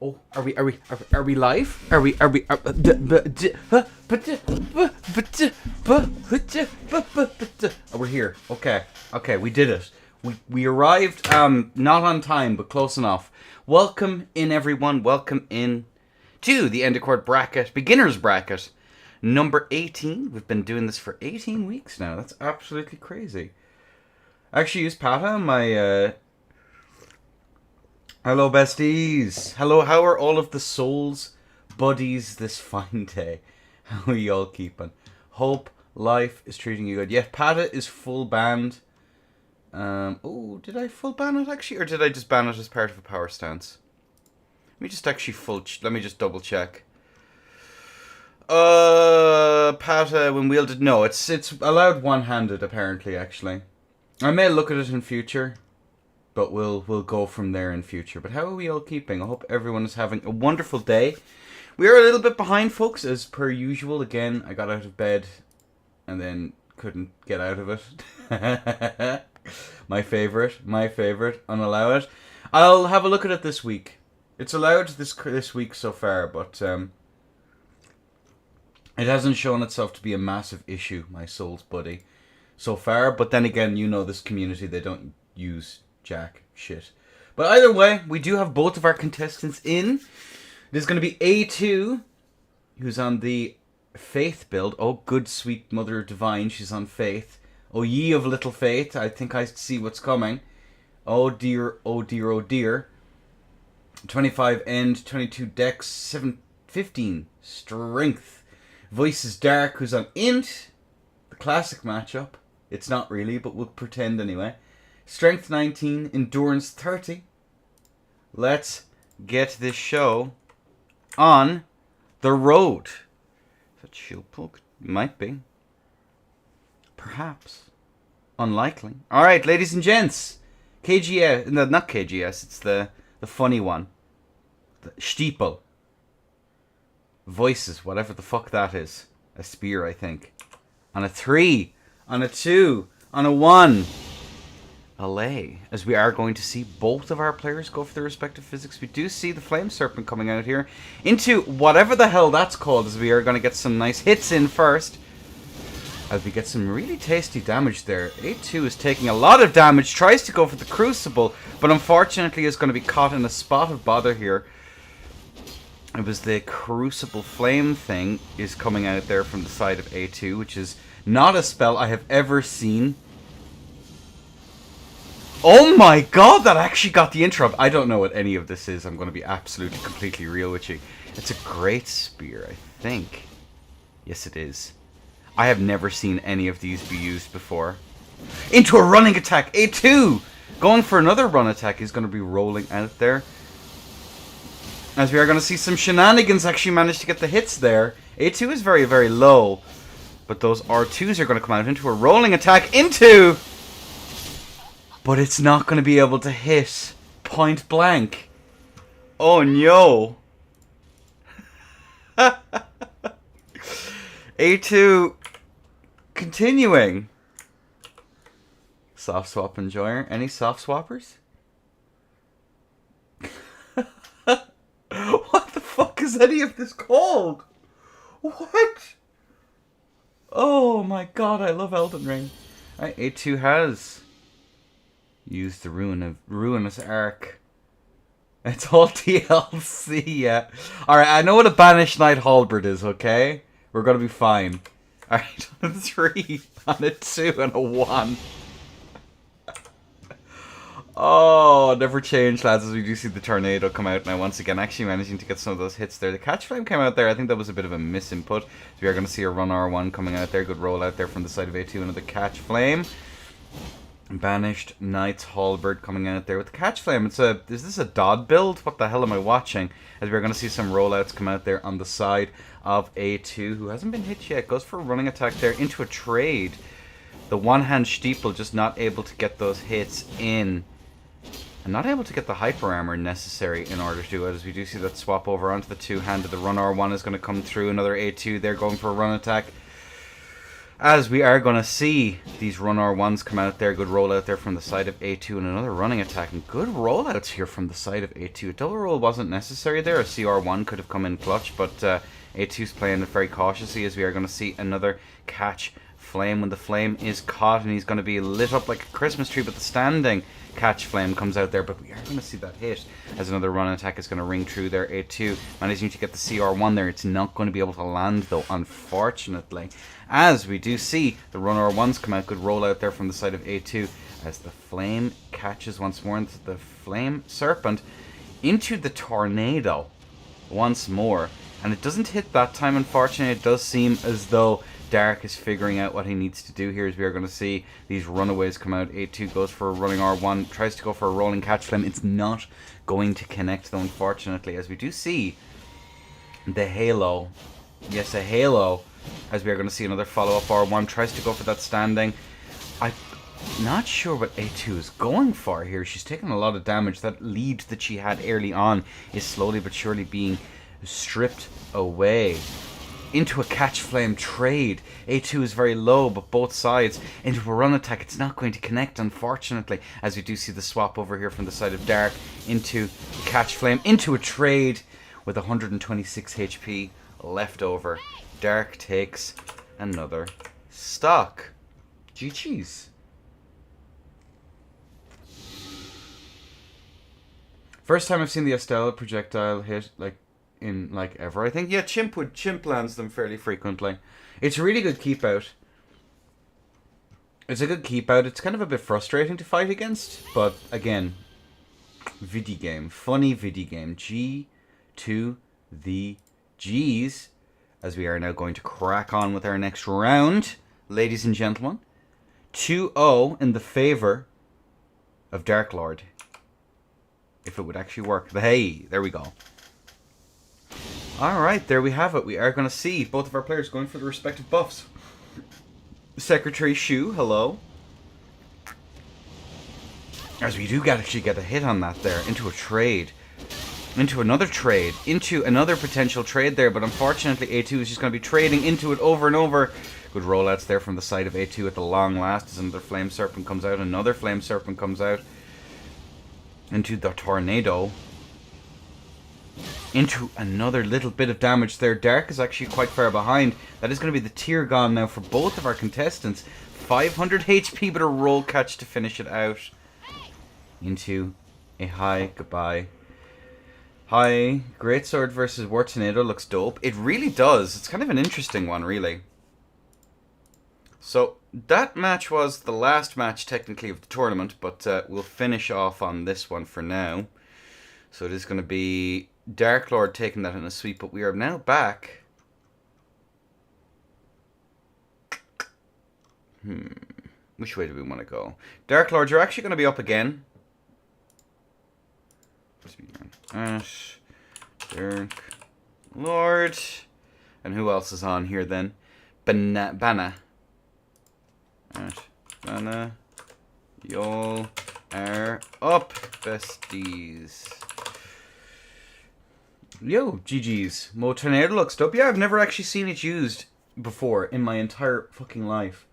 Oh, are we live? We're here. Okay, we did it. We arrived not on time but close enough. Welcome in everyone. Welcome in to the Endercourt bracket, beginners bracket, number 18. We've been doing this for 18 weeks now. That's absolutely crazy. I actually used Pata, my hello, besties. Hello, how are all of the souls, buddies, this fine day? How are you all keeping? Hope life is treating you good. Yeah, Pata is full banned. Oh, did I full ban it actually? Or did I just ban it as part of a power stance? Let me just actually let me just double check. Pata, when wielded, no, it's allowed one-handed apparently, actually. I may look at it in future. But we'll go from there in future. But how are we all keeping? I hope everyone is having a wonderful day. We are a little bit behind, folks, as per usual. Again, I got out of bed and then couldn't get out of it. My favorite, unallow it. I'll have a look at it this week. It's allowed this week so far, but it hasn't shown itself to be a massive issue, my soul's buddy, so far. But then again, you know this community, they don't use jack shit. But either way, we do have both of our contestants in. There's going to be A2, who's on the Faith build. Oh, good sweet mother divine, she's on Faith. Oh, ye of little faith, I think I see what's coming. Oh dear, oh dear, oh dear. 25 end, 22 dex, 15 strength. Voice is dark, who's on int. The classic matchup. It's not really, but we'll pretend anyway. Strength 19, endurance 30. Let's get this show on the road. Is that shield poke? Might be. Perhaps. Unlikely. Alright, ladies and gents. KGS. No, not KGS. It's the funny one. The Stiepel. Voices, whatever the fuck that is. A spear, I think. On a 3. On a 2. On a 1. Allay, as we are going to see both of our players go for their respective physics. We do see the Flame Serpent coming out here into whatever the hell that's called, as we are going to get some nice hits in first. As we get some really tasty damage there. A2 is taking a lot of damage, tries to go for the Crucible, but unfortunately is going to be caught in a spot of bother here. It was the Crucible Flame thing is coming out there from the side of A2, which is not a spell I have ever seen. Oh my god, that actually got the intro. I don't know what any of this is. I'm going to be absolutely, completely real with you. It's a great spear, I think. Yes, it is. I have never seen any of these be used before. Into a running attack. A2! Going for another run attack. He's going to be rolling out there. As we are going to see some shenanigans actually manage to get the hits there. A2 is very, very low. But those R2s are going to come out into a rolling attack. Into... But it's not going to be able to hit point blank. Oh no. A2 continuing. Soft swap enjoyer. Any soft swappers? What the fuck is any of this called? What? Oh my god, I love Elden Ring. Right, A2 has... use the ruinous arc. It's all TLC, yeah. Alright, I know what a banished knight halberd is, okay? We're gonna be fine. Alright, on a 3, on a 2, and a 1. Oh, never change, lads, as we do see the tornado come out now once again. Actually managing to get some of those hits there. The catch flame came out there. I think that was a bit of a misinput. So we are going to see a run R1 coming out there. Good roll out there from the side of A2. Another catch flame. Banished Knight's Halberd coming out there with the Catch Flame. Is this a Dodd build? What the hell am I watching? As we're going to see some rollouts come out there on the side of A2, who hasn't been hit yet. Goes for a running attack there into a trade. The one-hand Stiepel just not able to get those hits in. And not able to get the hyper armor necessary in order to do it. As we do see that swap over onto the two-handed. The run R1 is going to come through. Another A2 there going for a run attack. As we are going to see these run R1s come out there. Good roll out there from the side of A2 and another running attack. And good rollouts here from the side of A2. A double roll wasn't necessary there. A CR1 could have come in clutch, but A2's playing it very cautiously as we are going to see another catch flame when the flame is caught, and he's going to be lit up like a Christmas tree, but the standing catch flame comes out there, but we are going to see that hit as another run attack is going to ring through there. A2 managing to get the CR1 there. It's not going to be able to land though, unfortunately, as we do see the run R1s come out. Good roll out there from the side of A2 as the flame catches once more into the flame serpent into the tornado once more, and it doesn't hit that time, unfortunately. It does seem as though Dark is figuring out what he needs to do here, as we are going to see these runaways come out. A2 goes for a running R1, tries to go for a rolling catch flame. It's not going to connect though, unfortunately, as we do see the halo. Yes, a halo, as we are going to see another follow-up R1, tries to go for that standing. I'm not sure what A2 is going for here. She's taking a lot of damage. That lead that she had early on is slowly but surely being stripped away. Into a catch flame trade. A2 is very low, but both sides into a run attack. It's not going to connect, unfortunately, as we do see the swap over here from the side of Dark into catch flame, into a trade with 126 HP left over. Dark takes another stock. GG's. First time I've seen the Estella projectile hit in ever, I think. Yeah, Chimp lands them fairly frequently. It's a really good keep out. It's a good keep out. It's kind of a bit frustrating to fight against, but again, viddy game, funny viddy game. G to the G's, as we are now going to crack on with our next round, ladies and gentlemen. 2-0 in the favor of Dark Lord. If it would actually work. Hey, there we go. Alright, there we have it. We are going to see both of our players going for the respective buffs. Secretary Shu, hello. As we do actually get a hit on that there. Into a trade. Into another trade. Into another potential trade there. But unfortunately, A2 is just going to be trading into it over and over. Good rollouts there from the side of A2 at the long last. As another Flame Serpent comes out. Another Flame Serpent comes out. Into the tornado. Into another little bit of damage there. Dark is actually quite far behind. That is going to be the tier gone now for both of our contestants. 500 HP, but a roll catch to finish it out. Into a high goodbye. Hi, Greatsword versus War Tornado looks dope. It really does. It's kind of an interesting one, really. So, that match was the last match, technically, of the tournament, but we'll finish off on this one for now. So, it is going to be Dark Lord taking that in a sweep, but we are now back. Which way do we want to go? Dark Lord, you're actually going to be up again. Ash, Dark Lord. And who else is on here then? Banna. Ash, Banna. Y'all are up, besties. Yo, GG's. Mo Tornado looks dope. Yeah, I've never actually seen it used before in my entire fucking life.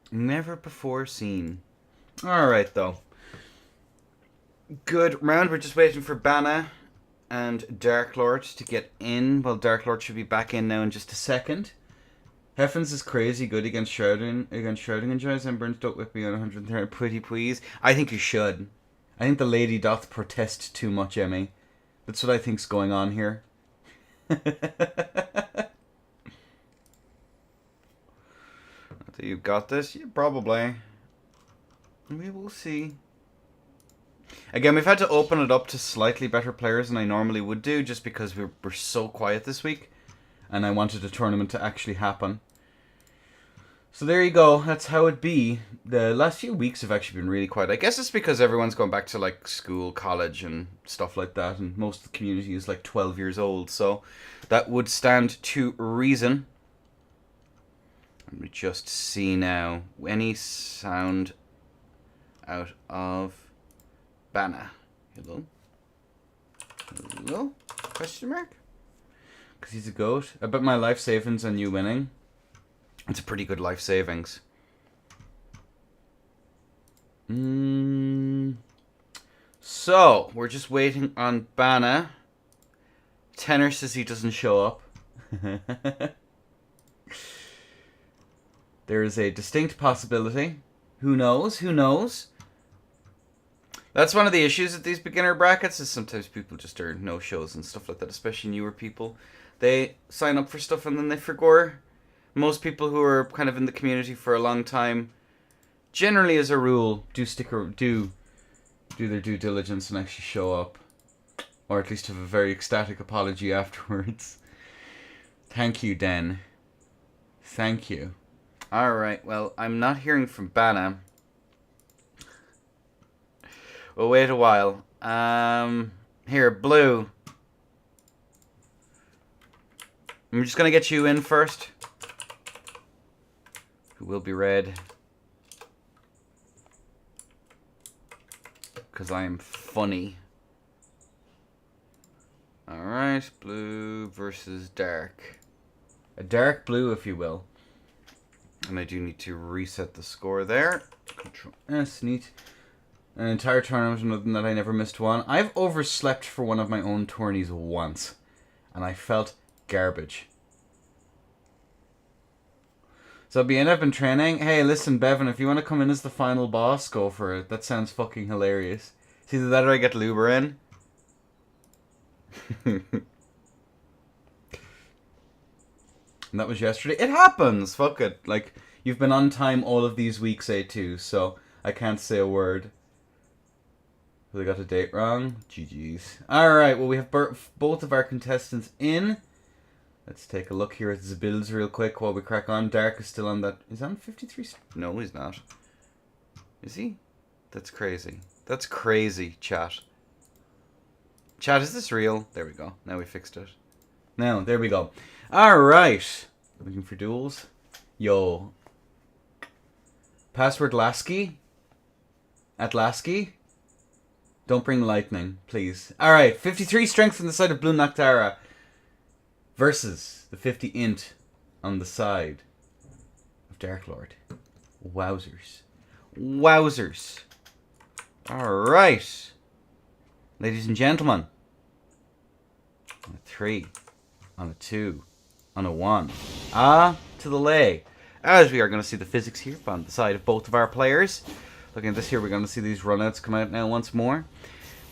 Never before seen. Alright, though. Good round. We're just waiting for Banna and Dark Lord to get in. Well, Dark Lord should be back in now in just a second. Heffens is crazy good against Shrouding and Joyce and Burns don't whip me on 130. Pretty please. I think you should. I think the lady doth protest too much, Emmy. That's what I think's going on here. You've got this? Yeah, probably. We will see. Again, we've had to open it up to slightly better players than I normally would do, just because we're so quiet this week. And I wanted a tournament to actually happen. So there you go. That's how it be. The last few weeks have actually been really quiet. I guess it's because everyone's going back to like school, college and stuff like that. And most of the community is like 12 years old. So that would stand to reason. Let me just see now. Any sound out of Banna. Hello? Hello? Question mark? Because he's a goat. I bet my life savings on you winning. It's a pretty good life savings. So, we're just waiting on Bana. Tenor says he doesn't show up. There is a distinct possibility. Who knows? Who knows? That's one of the issues with these beginner brackets, is sometimes people just are no-shows and stuff like that, especially newer people. They sign up for stuff and then they forget. Most people who are kind of in the community for a long time, generally as a rule, do their due diligence and actually show up. Or at least have a very ecstatic apology afterwards. Thank you, Den. Thank you. Alright, well, I'm not hearing from Bana. We'll wait a while. Here, Blue. I'm just gonna get you in first. Who will be red. Because I am funny. Alright, blue versus dark. A dark blue, if you will. And I do need to reset the score there. Control S, neat. An entire tournament that I never missed one. I've overslept for one of my own tourneys once. And I felt garbage. So at the end I've been training. Hey, listen, Bevan, if you want to come in as the final boss, go for it. That sounds fucking hilarious. It's either that or I get Luber in. And that was yesterday. It happens. Fuck it. Like, you've been on time all of these weeks, A2, so I can't say a word. They got the date wrong. GG's. Alright, well, we have both of our contestants in. Let's take a look here at the builds real quick while we crack on. Dark is still on that. Is that on 53? No, he's not. Is he? That's crazy. That's crazy, chat. Chat, is this real? There we go. Now we fixed it. Now, there we go. Alright. Looking for duels. Yo. Password Lasky. At Lasky. Don't bring lightning, please. Alright, 53 strength on the side of Blue Noctara. Versus the 50 int on the side of Dark Lord. Wowzers. Wowzers. Alright. Ladies and gentlemen. On a 3. On a 2. On a 1. To the lay. As we are going to see the physics here on the side of both of our players. Looking at this here, we're going to see these runouts come out now once more.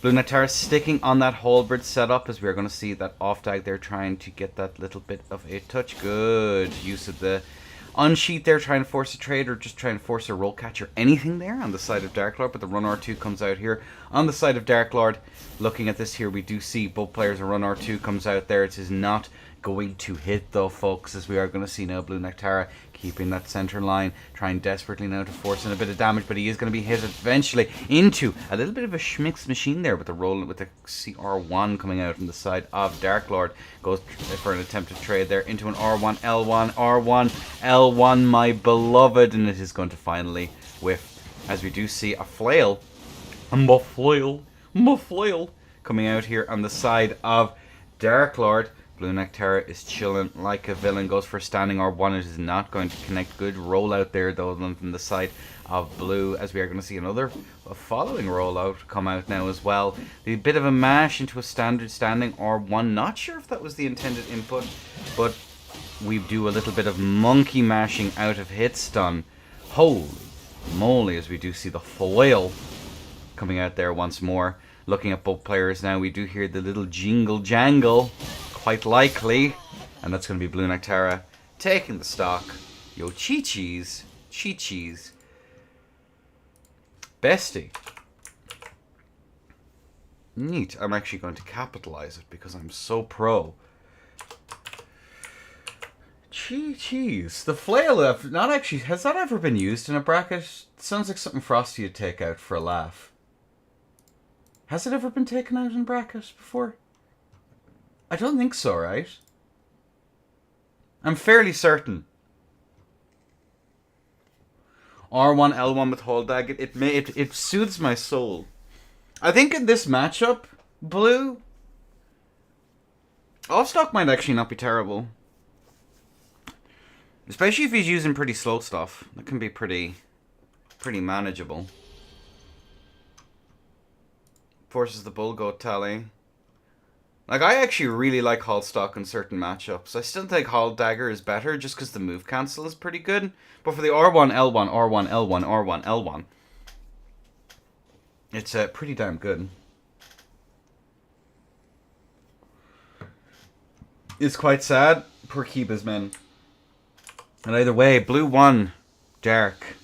Blue Noctara sticking on that halberd setup, as we are going to see that off tag there, trying to get that little bit of a touch. Good use of the unsheath there, trying to force a trade or just trying to force a roll catch or anything there on the side of Dark Lord. But the run R2 comes out here on the side of Dark Lord. Looking at this here, we do see both players. A run R2 comes out there. It is not going to hit though, folks, as we are going to see now Blue Noctara keeping that center line, trying desperately now to force in a bit of damage, but he is going to be hit eventually into a little bit of a schmix machine there with the roll, with the CR1 coming out on the side of Dark Lord. Goes for an attempted trade there into an R1, L1, R1, L1, my beloved, and it is going to finally whiff, as we do see a flail, my flail, coming out here on the side of Dark Lord. Blue Noctara is chilling like a villain. Goes for standing R1. It is not going to connect. Good rollout there, though, from the side of Blue, as we are going to see another following rollout come out now as well. A bit of a mash into a standard standing R1. Not sure if that was the intended input, but we do a little bit of monkey mashing out of hit stun. Holy moly, as we do see the foil coming out there once more. Looking at both players now, we do hear the little jingle jangle. Quite likely, and that's going to be Blue Noctara taking the stock. Yo, Chi-Chi's. Chi-Chi's. Bestie. Neat. I'm actually going to capitalize it because I'm so pro. Chi-Chi's. The flail, not actually, has that ever been used in a bracket? It sounds like something Frosty would take out for a laugh. Has it ever been taken out in brackets before? I don't think so, right? I'm fairly certain. R1, L1 with hold dag. It soothes my soul. I think in this matchup, Blue, Off stock might actually not be terrible. Especially if he's using pretty slow stuff. That can be pretty manageable. Forces the bull goat tally. Like, I actually really like Hall stock in certain matchups. I still think Hall dagger is better just because the move cancel is pretty good. But for the R1, L1, R1, L1, R1, L1, it's pretty damn good. It's quite sad. Poor Kiba's men. And either way, blue 1, dark,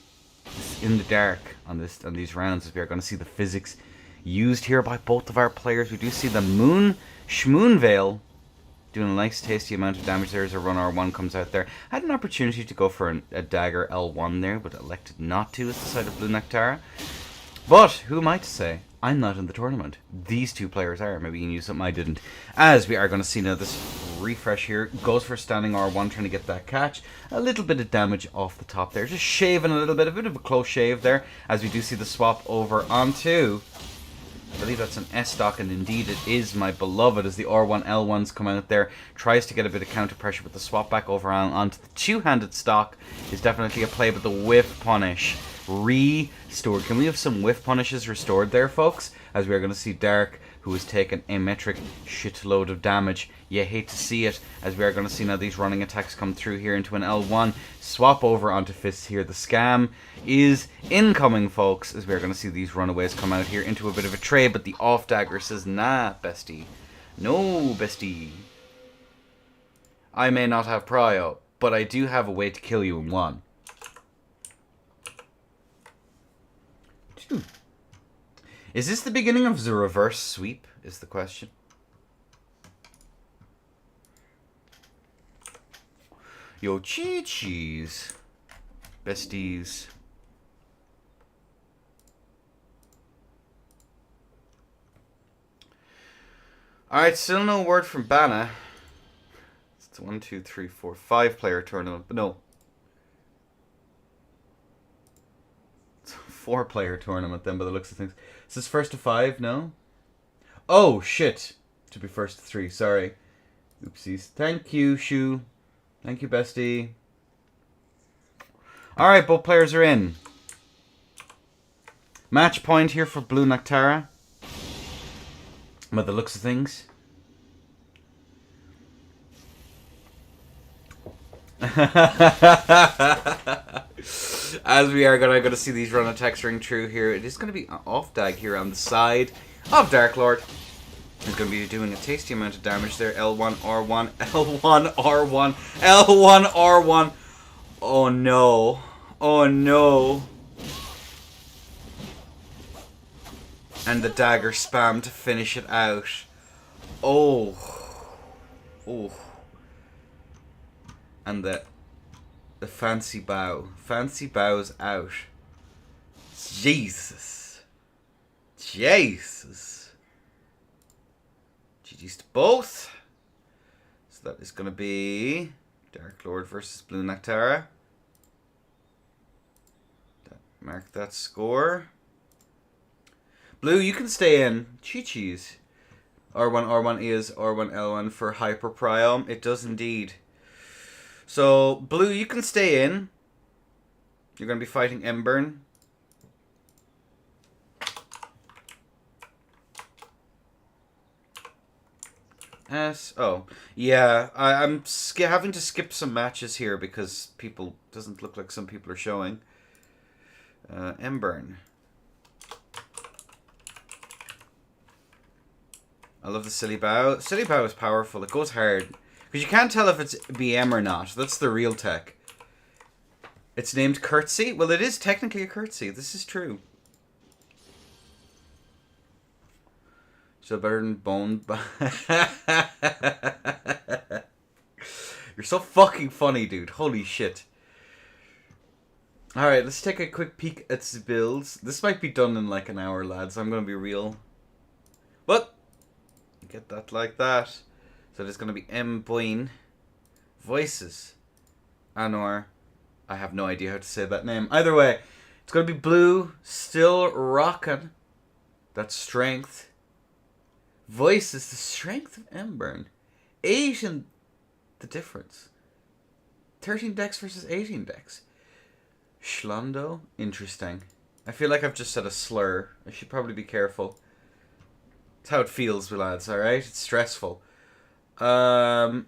in the dark on these rounds, as we are going to see the physics used here by both of our players. We do see the Shmoon Veil doing a nice tasty amount of damage there as a run R1 comes out there. Had an opportunity to go for a dagger L1 there, but elected not to at the side of Blue Nectara. But who am I to say? I'm not in the tournament. These two players are. Maybe you knew something I didn't. As we are going to see now this refresh here. Goes for standing R1, trying to get that catch. A little bit of damage off the top there. Just shaving a little bit. A bit of a close shave there. As we do see the swap over onto... I believe that's an S stock, and indeed it is, my beloved, as the R1 L1s come out there. Tries to get a bit of counter pressure, but the swap back over onto the two-handed stock is definitely a play, but the whiff punish restored. Can we have some whiff punishes restored there, folks? As we are going to see Dark, who has taken a metric shitload of damage. You hate to see it, as we are going to see now these running attacks come through here into an L1. Swap over onto Fists here. The scam is incoming, folks, as we are going to see these runaways come out here into a bit of a trade, but the off dagger says, nah, bestie. No, bestie. I may not have prio, but I do have a way to kill you in one. Is this the beginning of the reverse sweep, is the question. Yo, chi-chis. Besties. Alright, still no word from Bana. It's a 1, 2, 3, 4, 5 player tournament, but no. It's a 4 player tournament then, by the looks of things. Is this first to 5? No? Oh, shit. To be first to 3, sorry. Oopsies. Thank you, Shu. Thank you, bestie. Alright, both players are in. Match point here for Blue Nectara. By the looks of things. As we are going to see these run attacks ring true here, it is going to be off dag here on the side of Dark Lord. He's going to be doing a tasty amount of damage there. L1, R1, L1, R1, L1, R1. Oh no. Oh no. And the dagger spam to finish it out. Oh. Oh. And the fancy bow. Fancy bow's out. Jesus. Jesus. GG's to both. So that is going to be Dark Lord versus Blue Nectara. Mark that score. Blue, you can stay in. Chi-chis. R1, R1 is R1, L1 for Hyper Priom. It does indeed. So, Blue, you can stay in. You're going to be fighting Embern. Oh, yeah. I'm having to skip some matches here because doesn't look like some people are showing. Embern. I love the Silly Bow. Silly Bow is powerful. It goes hard. Because you can't tell if it's BM or not. That's the real tech. It's named Curtsy. Well, it is technically a curtsy. This is true. So better than Bone. You're so fucking funny, dude. Holy shit. Alright, let's take a quick peek at the builds. This might be done in like an hour, lads. I'm going to be real. What? Get that like that. So there's going to be M. Boyne. Voices. Anor. I have no idea how to say that name. Either way, it's going to be Blue. Still rocking. That's strength. Voices. The strength of Embern. 8 in the difference. 13 decks versus 18 decks. Schlondo? Interesting. I feel like I've just said a slur. I should probably be careful. It's how it feels, lads, alright? It's stressful. I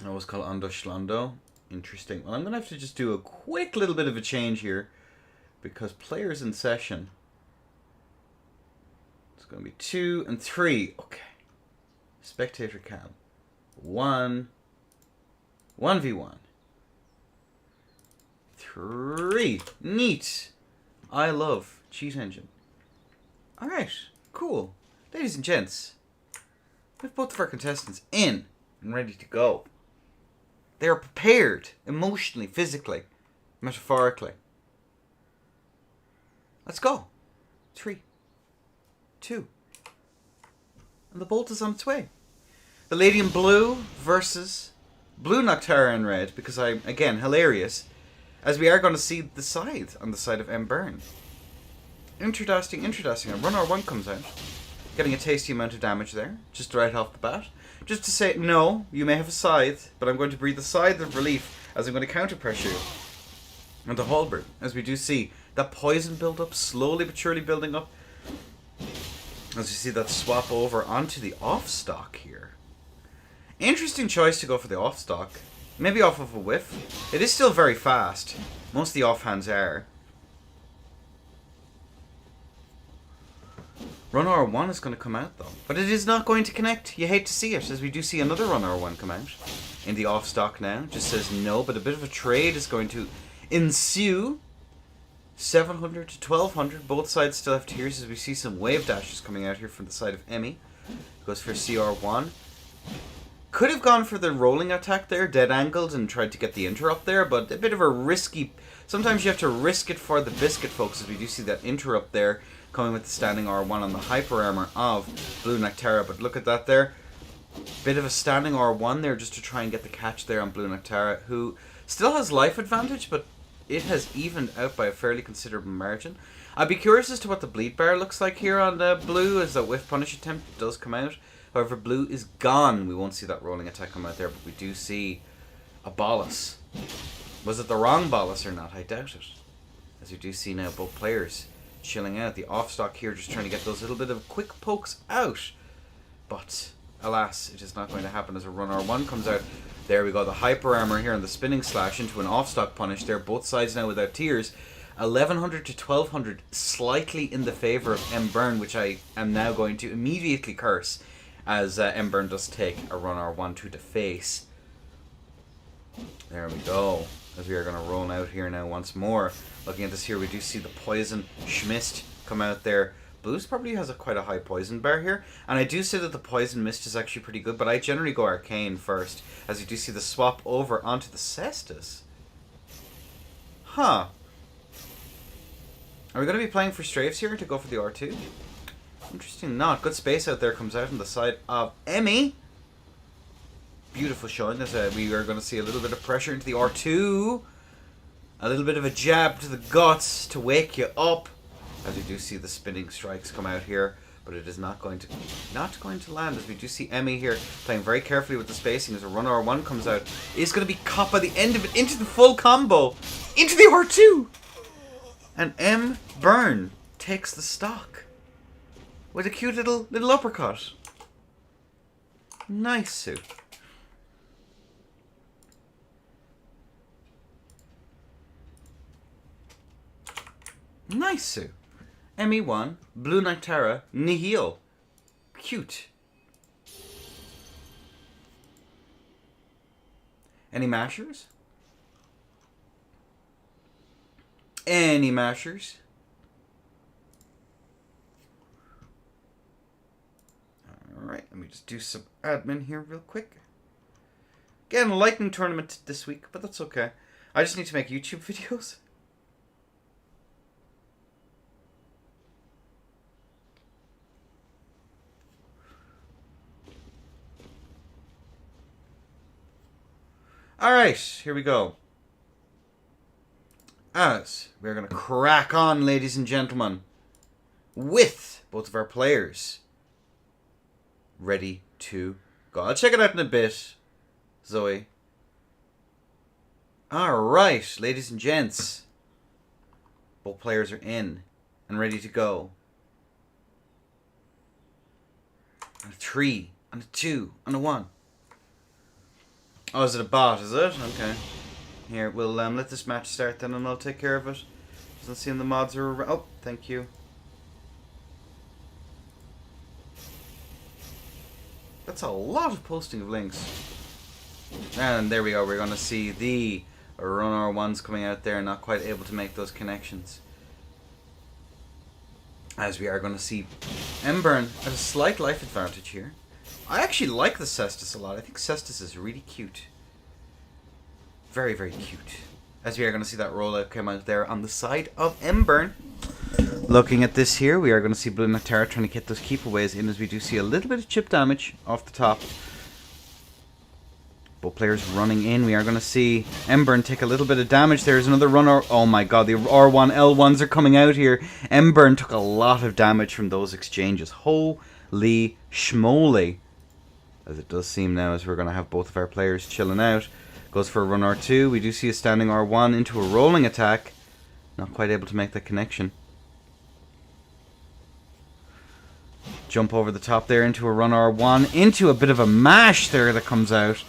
always call it Ando Schlondo. Interesting. Well, I'm going to have to just do a quick little bit of a change here. Because players in session. It's going to be 2 and 3. Okay. Spectator cam. 1. 1v1. 3. Neat. I love cheat engine. Alright. Cool. Ladies and gents. We have both of our contestants in and ready to go. They are prepared. Emotionally, physically, metaphorically. Let's go. 3. 2. And the bolt is on its way. The lady in blue versus blue Noctara in red. Because I'm, again, hilarious. As we are going to see the side on the side of M. Byrne. Interesting. And Run R1 comes out. Getting a tasty amount of damage there. Just right off the bat. Just to say, no, you may have a scythe. But I'm going to breathe a scythe of relief. As I'm going to counter pressure you. And the halberd. As we do see that poison build up. Slowly but surely building up. As you see that swap over onto the off stock here. Interesting choice to go for the off stock. Maybe off of a whiff. It is still very fast. Most of the offhands are. Run R1 is going to come out though. But it is not going to connect. You hate to see it. As we do see another Run R1 come out. In the off stock now. Just says no. But a bit of a trade is going to ensue. 700 to 1200. Both sides still have tiers as we see some wave dashes coming out here from the side of Emmy. Goes for CR1. Could have gone for the rolling attack there, dead angled, and tried to get the interrupt there, but a bit of a risky... Sometimes you have to risk it for the biscuit, folks, as we do see that interrupt there coming with the standing R1 on the hyper armor of Blue Noctara. But look at that there. Bit of a standing R1 there just to try and get the catch there on Blue Noctara, who still has life advantage, but it has evened out by a fairly considerable margin. I'd be curious as to what the bleed bar looks like here on Blue, as that whiff punish attempt does come out. However, Blue is gone. We won't see that rolling attack come out there, but we do see a bolus. Was it the wrong bolus or not? I doubt it. As we do see now both players chilling out. The off stock here just trying to get those little bit of quick pokes out. But, alas, it is not going to happen as a Run R1 comes out. There we go, the hyper armor here and the spinning slash into an off stock punish there. Both sides now without tiers. 1100 to 1200, slightly in the favour of M. Byrne, which I am now going to immediately curse. As M. Byrne does take a Run R1 to the face. There we go. As we are going to roll out here now once more. Looking at this here, we do see the Poison Schmist come out there. Blues probably has quite a high poison bar here. And I do say that the Poison Mist is actually pretty good, but I generally go Arcane first. As you do see the swap over onto the Cestus. Huh. Are we going to be playing for strafes here to go for the R2? Interesting not. Good space out there comes out on the side of Emmy. Beautiful showing as we are going to see a little bit of pressure into the R2. A little bit of a jab to the guts to wake you up. As we do see the spinning strikes come out here. But it is not going to land, as we do see Emmy here playing very carefully with the spacing as a Run R1 comes out. Is going to be caught by the end of it into the full combo. Into the R2. And M. Byrne takes the stock. With a cute little uppercut. Nice, Sue. Nice, Sue. ME1, Blue Noctara, Nihil. Cute. Any mashers? Any mashers? Alright, let me just do some admin here real quick. Again, a lightning tournament this week, but that's okay. I just need to make YouTube videos. Alright, here we go. As we're going to crack on, ladies and gentlemen, with both of our players ready to go. I'll check it out in a bit, Zoe. Alright, ladies and gents. Both players are in and ready to go. On a 3, on a 2, on a 1. Oh, is it a bot, is it? Okay. Here, we'll let this match start then and I'll take care of it. Doesn't seem the mods are around. Oh, thank you. That's a lot of posting of links. And there we go, we're going to see the Run R1s coming out there, not quite able to make those connections. As we are going to see Embern at a slight life advantage here. I actually like the Cestus a lot. I think Cestus is really cute. Very, very cute. As we are going to see that rollout come out there on the side of Embern. Looking at this here, we are going to see Blue Nectara trying to get those keepaways in as we do see a little bit of chip damage off the top. Both players running in. We are going to see Embern take a little bit of damage. There's another runner. Oh my god, the R1, L1s are coming out here. Embern took a lot of damage from those exchanges. Holy schmoly. As it does seem now as we're going to have both of our players chilling out. Goes for a run R2. We do see a standing R1 into a rolling attack. Not quite able to make that connection. Jump over the top there into a run R1. Into a bit of a mash there that comes out.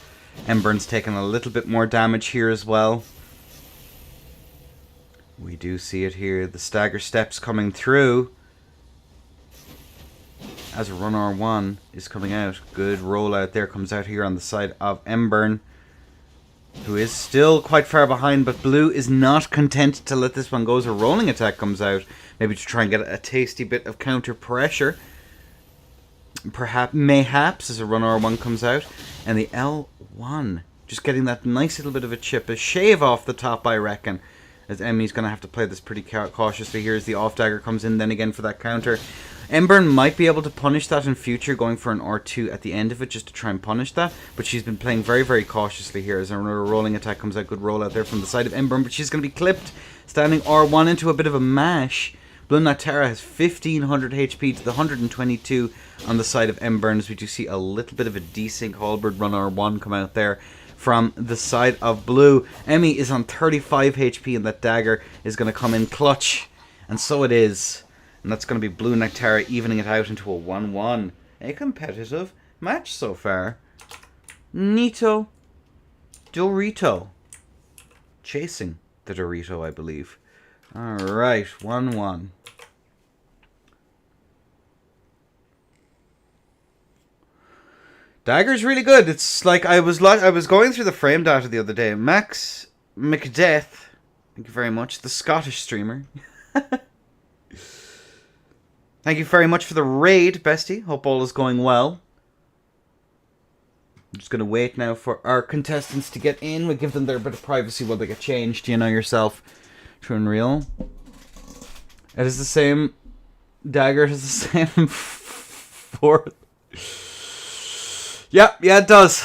Embern's taking a little bit more damage here as well. We do see it here. The stagger steps coming through. As a run R1 is coming out. Good rollout there. Comes out here on the side of Embern, who is still quite far behind, but Blue is not content to let this one go as a rolling attack comes out. Maybe to try and get a tasty bit of counter pressure. Perhaps, mayhaps, as a run R1 comes out. And the L1 just getting that nice little bit of a chip. A shave off the top, I reckon. As Emmy's going to have to play this pretty cautiously here as the off dagger comes in then again for that counter. Embern might be able to punish that in future, going for an R2 at the end of it just to try and punish that. But she's been playing very, very cautiously here as another rolling attack comes out. Good rollout there from the side of Embern, but she's going to be clipped. Standing R1 into a bit of a mash. Blue Nectara has 1500 HP to the 122 on the side of Embern, as we do see a little bit of a desync halberd run R1 come out there from the side of Blue. Emmy is on 35 HP and that dagger is going to come in clutch. And so it is. And that's going to be Blue Nectara evening it out into a 1-1. A competitive match so far. Nito Dorito. Chasing the Dorito, I believe. Alright, 1-1. Dagger's really good. It's like I was going through the frame data the other day. Max McDeath, thank you very much. The Scottish streamer. Thank you very much for the raid, bestie. Hope all is going well. I'm just going to wait now for our contestants to get in. We'll give them their bit of privacy while they get changed. You know yourself. True and real. It is the same dagger. It is the same fourth. Yeah, it does.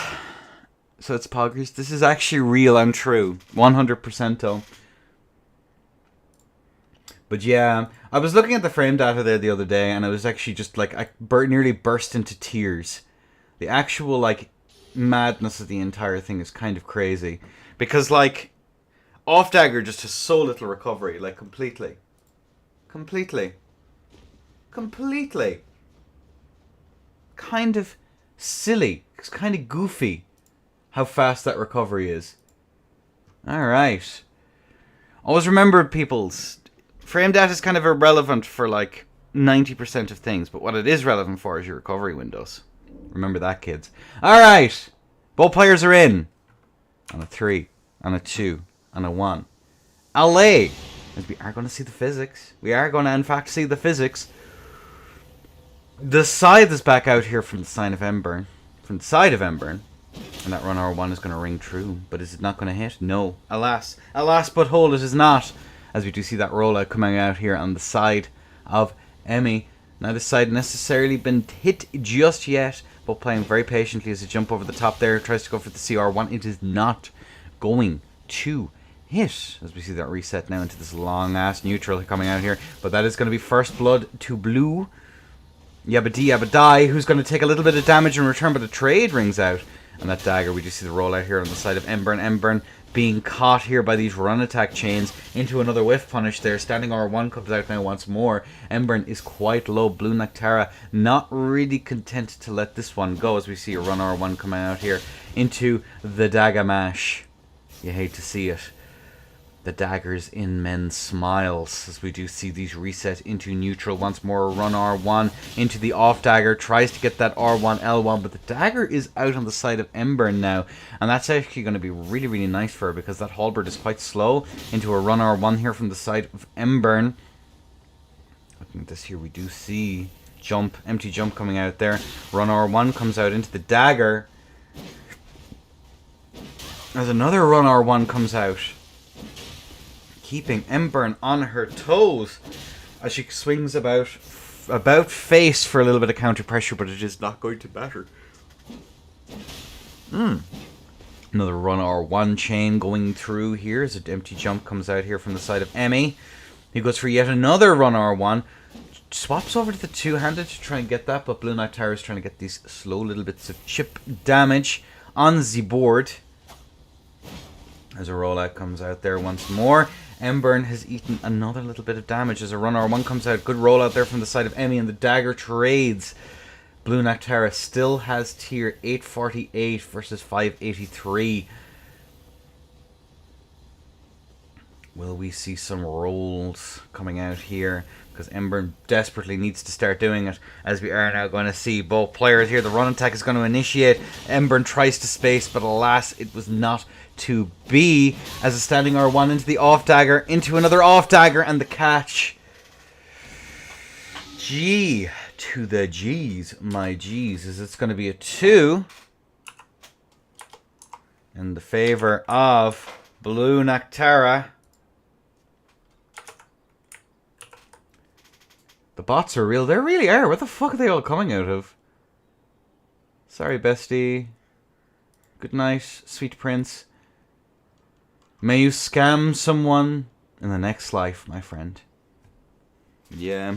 So it's poggers. This is actually real and true. 100% though. But yeah, I was looking at the frame data there the other day, and I was actually just like, I nearly burst into tears. The actual like madness of the entire thing is kind of crazy, because like off dagger just has so little recovery, like completely. Kind of silly. It's kind of goofy how fast that recovery is. Alright. Always remember, peoples, frame data is kind of irrelevant for like 90% of things, but what it is relevant for is your recovery windows. Remember that, kids. Alright. Both players are in. On a 3, on a 2, on a 1. Allez! As we are going to see the physics. We are going to, in fact, see the physics. The scythe is back out here from the side of Embern. From the side of Embern. And that run R1 is going to ring true. But is it not going to hit? No. Alas. Alas, but hold, it is not. As we do see that rollout coming out here on the side of Emmy. Now this side necessarily been hit just yet. But playing very patiently as a jump over the top there. Tries to go for the CR1. It is not going to hit. As we see that reset now into this long ass neutral coming out here. But that is going to be first blood to Blue. Yabba dee yabba die, who's going to take a little bit of damage in return, but the trade rings out. And that dagger, we just see the rollout here on the side of Embern. Embern being caught here by these run attack chains into another whiff punish there. Standing R1 comes out now once more. Embern is quite low. Blue Noctara not really content to let this one go, as we see a run R1 coming out here into the dagger mash. You hate to see it. The daggers in men's smiles, as we do see these reset into neutral once more. Run R1 into the off dagger, tries to get that R1 L1, but the dagger is out on the side of Embern now, and that's actually going to be really, really nice for her, because that halberd is quite slow. Into a run R1 here from the side of Embern. Looking at this here, we do see jump, empty jump coming out there. Run R1 comes out into the dagger. As another run R1 comes out, keeping Embern on her toes as she swings about face for a little bit of counter pressure, but it is not going to matter. Another run R1 chain going through here as an empty jump comes out here from the side of Emmy. He goes for yet another run R1. Swaps over to the two-handed to try and get that, but Blue Noctara is trying to get these slow little bits of chip damage on the board. As a rollout comes out there once more. Embern has eaten another little bit of damage as a run R1 comes out. Good rollout there from the side of Emmy, and the dagger trades. Blue Noctara still has tier 848 versus 583. Will we see some rolls coming out here? Because Embern desperately needs to start doing it, as we are now going to see both players here. The run attack is going to initiate. Embern tries to space, but alas, it was not to be, as a standing R1 into the off dagger, into another off dagger, and the catch. G to the G's, my G's, is it's going to be a 2 in the favor of Blue Noctara. The bots are real. They really are. Where the fuck are they all coming out of? Sorry, bestie. Good night, sweet prince. May you scam someone in the next life, my friend. Yeah.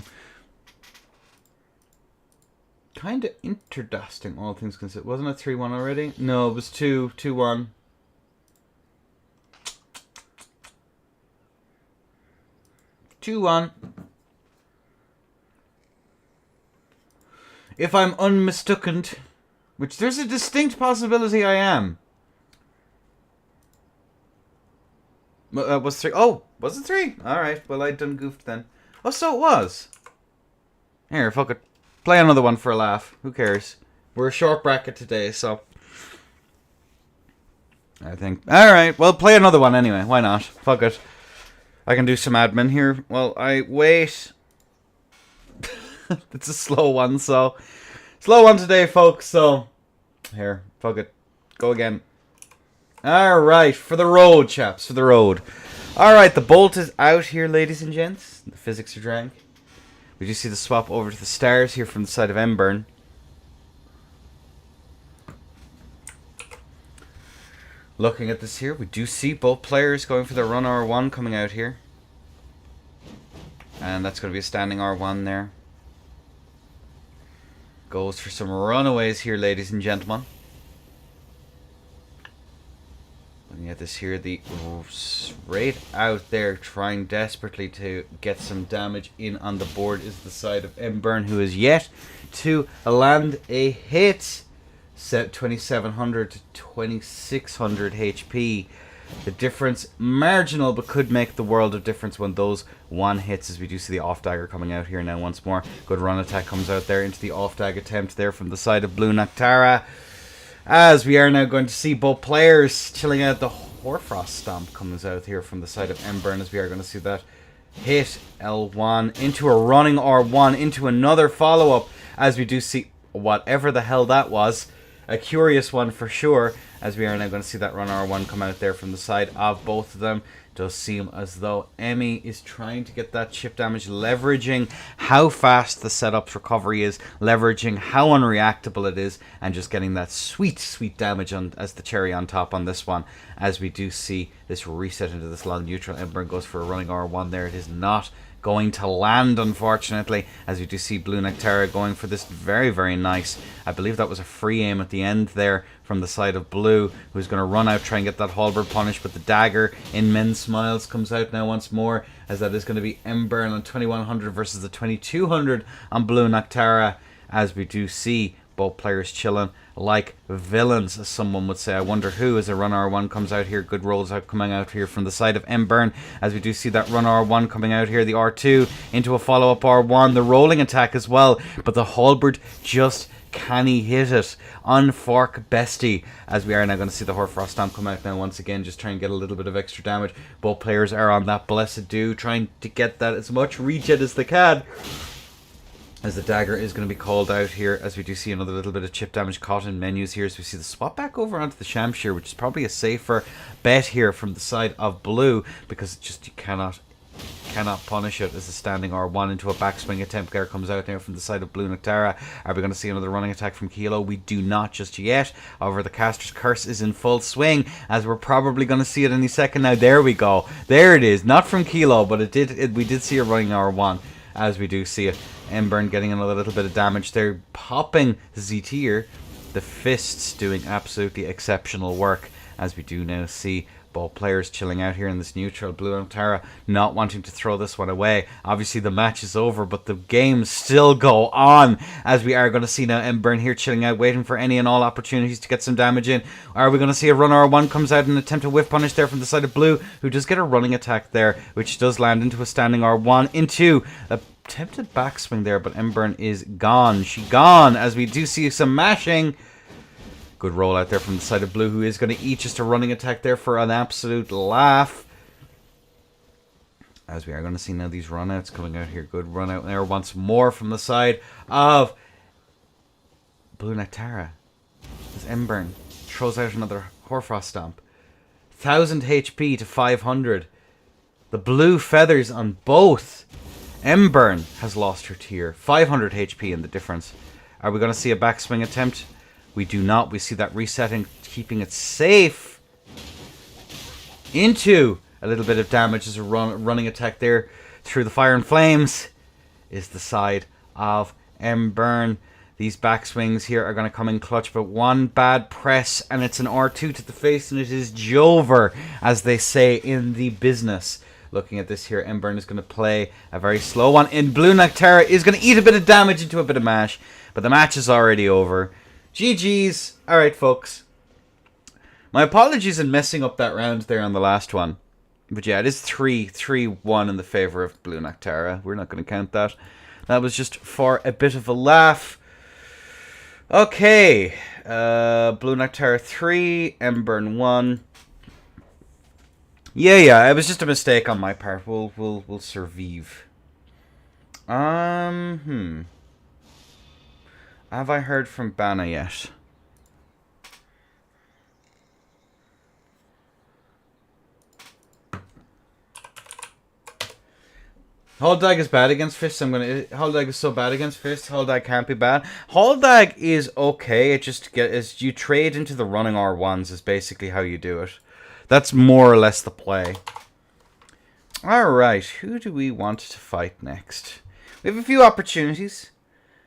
Kind of interdusting, all things considered. Wasn't it 3-1 already? No, it was 2-1. If I'm unmistaken, which there's a distinct possibility I am. Was 3? Oh, was it 3? Alright, well, I done goofed then. Oh, so it was. Here, fuck it. Play another one for a laugh. Who cares? We're a short bracket today, so. I think. Alright, well, play another one anyway. Why not? Fuck it. I can do some admin here while I wait. It's a slow one, so. Slow one today, folks, so. Here, fuck it. Go again. Alright, for the road, chaps, for the road. Alright, the bolt is out here, ladies and gents. The physics are drank. We do see the swap over to the stars here from the side of Embern. Looking at this here, we do see both players going for the run R1 coming out here. And that's going to be a standing R1 there. Goes for some runaways here, ladies and gentlemen. Looking at this here, the straight out there, trying desperately to get some damage in on the board is the side of Embern, who is yet to land a hit. Set 2700 to 2600 HP. The difference marginal, but could make the world of difference when those one hits, as we do see the off dagger coming out here now once more. Good run attack comes out there into the off dagger attempt there from the side of Blue Noctara. As we are now going to see both players chilling out. The Hoarfrost Stomp comes out here from the side of Embern, as we are going to see that hit L1 into a running R1 into another follow-up, as we do see whatever the hell that was. A curious one for sure, as we are now going to see that run R1 come out there from the side of both of them. Does seem as though Emmy is trying to get that chip damage, leveraging how fast the setup's recovery is, leveraging how unreactable it is, and just getting that sweet, sweet damage on as the cherry on top on this one. As we do see this reset into this long neutral. Embern goes for a running R1 there. It is not going to land, unfortunately, as we do see Blue Nectara going for this very, very nice. I believe that was a free aim at the end there from the side of Blue, who's going to run out, try and get that halberd punish, but the dagger in Men's Smiles comes out now once more, as that is going to be Embern on 2100 versus the 2200 on Blue Nectara, as we do see both players chilling like villains, as someone would say. I wonder who, as a run R1 comes out here. Good rolls out coming out here from the side of Embern, as we do see that run R1 coming out here. The R2 into a follow-up R1. The rolling attack as well, but the halberd just can he hit it? Unfork bestie, as we are now going to see the Hoarfrost Stomp come out now once again, just try and get a little bit of extra damage. Both players are on that blessed dew, trying to get that as much regen as they can, as the dagger is going to be called out here, as we do see another little bit of chip damage caught in menus here, as we see the swap back over onto the Shamshir, which is probably a safer bet here from the side of Blue, because it just, you cannot punish it as a standing R1 into a backswing attempt. There comes out now from the side of Blue Nectara. Are we going to see another running attack from Kilo? We do not just yet. However, the caster's curse is in full swing, as we're probably going to see it any second now. There we go. There it is. Not from Kilo, but we did see a running R1, as we do see it. Embern getting another little bit of damage there, popping Z-tier. The fists doing absolutely exceptional work, as we do now see both players chilling out here in this neutral. Blue Nectara not wanting to throw this one away. Obviously the match is over, but the games still go on, as we are going to see now Embern here chilling out, waiting for any and all opportunities to get some damage in. Are we going to see a run R1 comes out and attempt a whiff punish there from the side of Blue, who does get a running attack there, which does land into a standing R1, into a attempted backswing there, but Embern is gone. She gone, as we do see some mashing. Good roll out there from the side of Blue, who is going to eat just a running attack there for an absolute laugh. As we are going to see now these runouts coming out here. Good run out there once more from the side of Blue Nectara, as Embern throws out another Hoarfrost Stomp. 1000 HP to 500. The blue feathers on both. Embern has lost her tier. 500 HP in the difference. Are we going to see a backswing attempt? We do not. We see that resetting, keeping it safe. Into a little bit of damage as a running attack there through the fire and flames is the side of Embern. These backswings here are going to come in clutch, but one bad press and it's an R2 to the face, and it is Jover, as they say in the business. Looking at this here, Embern is going to play a very slow one in. Blue Nectara is going to eat a bit of damage into a bit of mash, but the match is already over. GG's. Alright, folks. My apologies in messing up that round there on the last one. But yeah, it is 3-1 in the favour of Blue Nectara. We're not going to count that. That was just for a bit of a laugh. Okay. Blue Nectara 3, Embern 1. Yeah, it was just a mistake on my part. We'll survive. Have I heard from Bana yet? Haldag is bad against fists. Haldag is so bad against fists. Haldag can't be bad. Haldag is okay. It just is you trade into the running R1s is basically how you do it. That's more or less the play. Alright, who do we want to fight next? We have a few opportunities.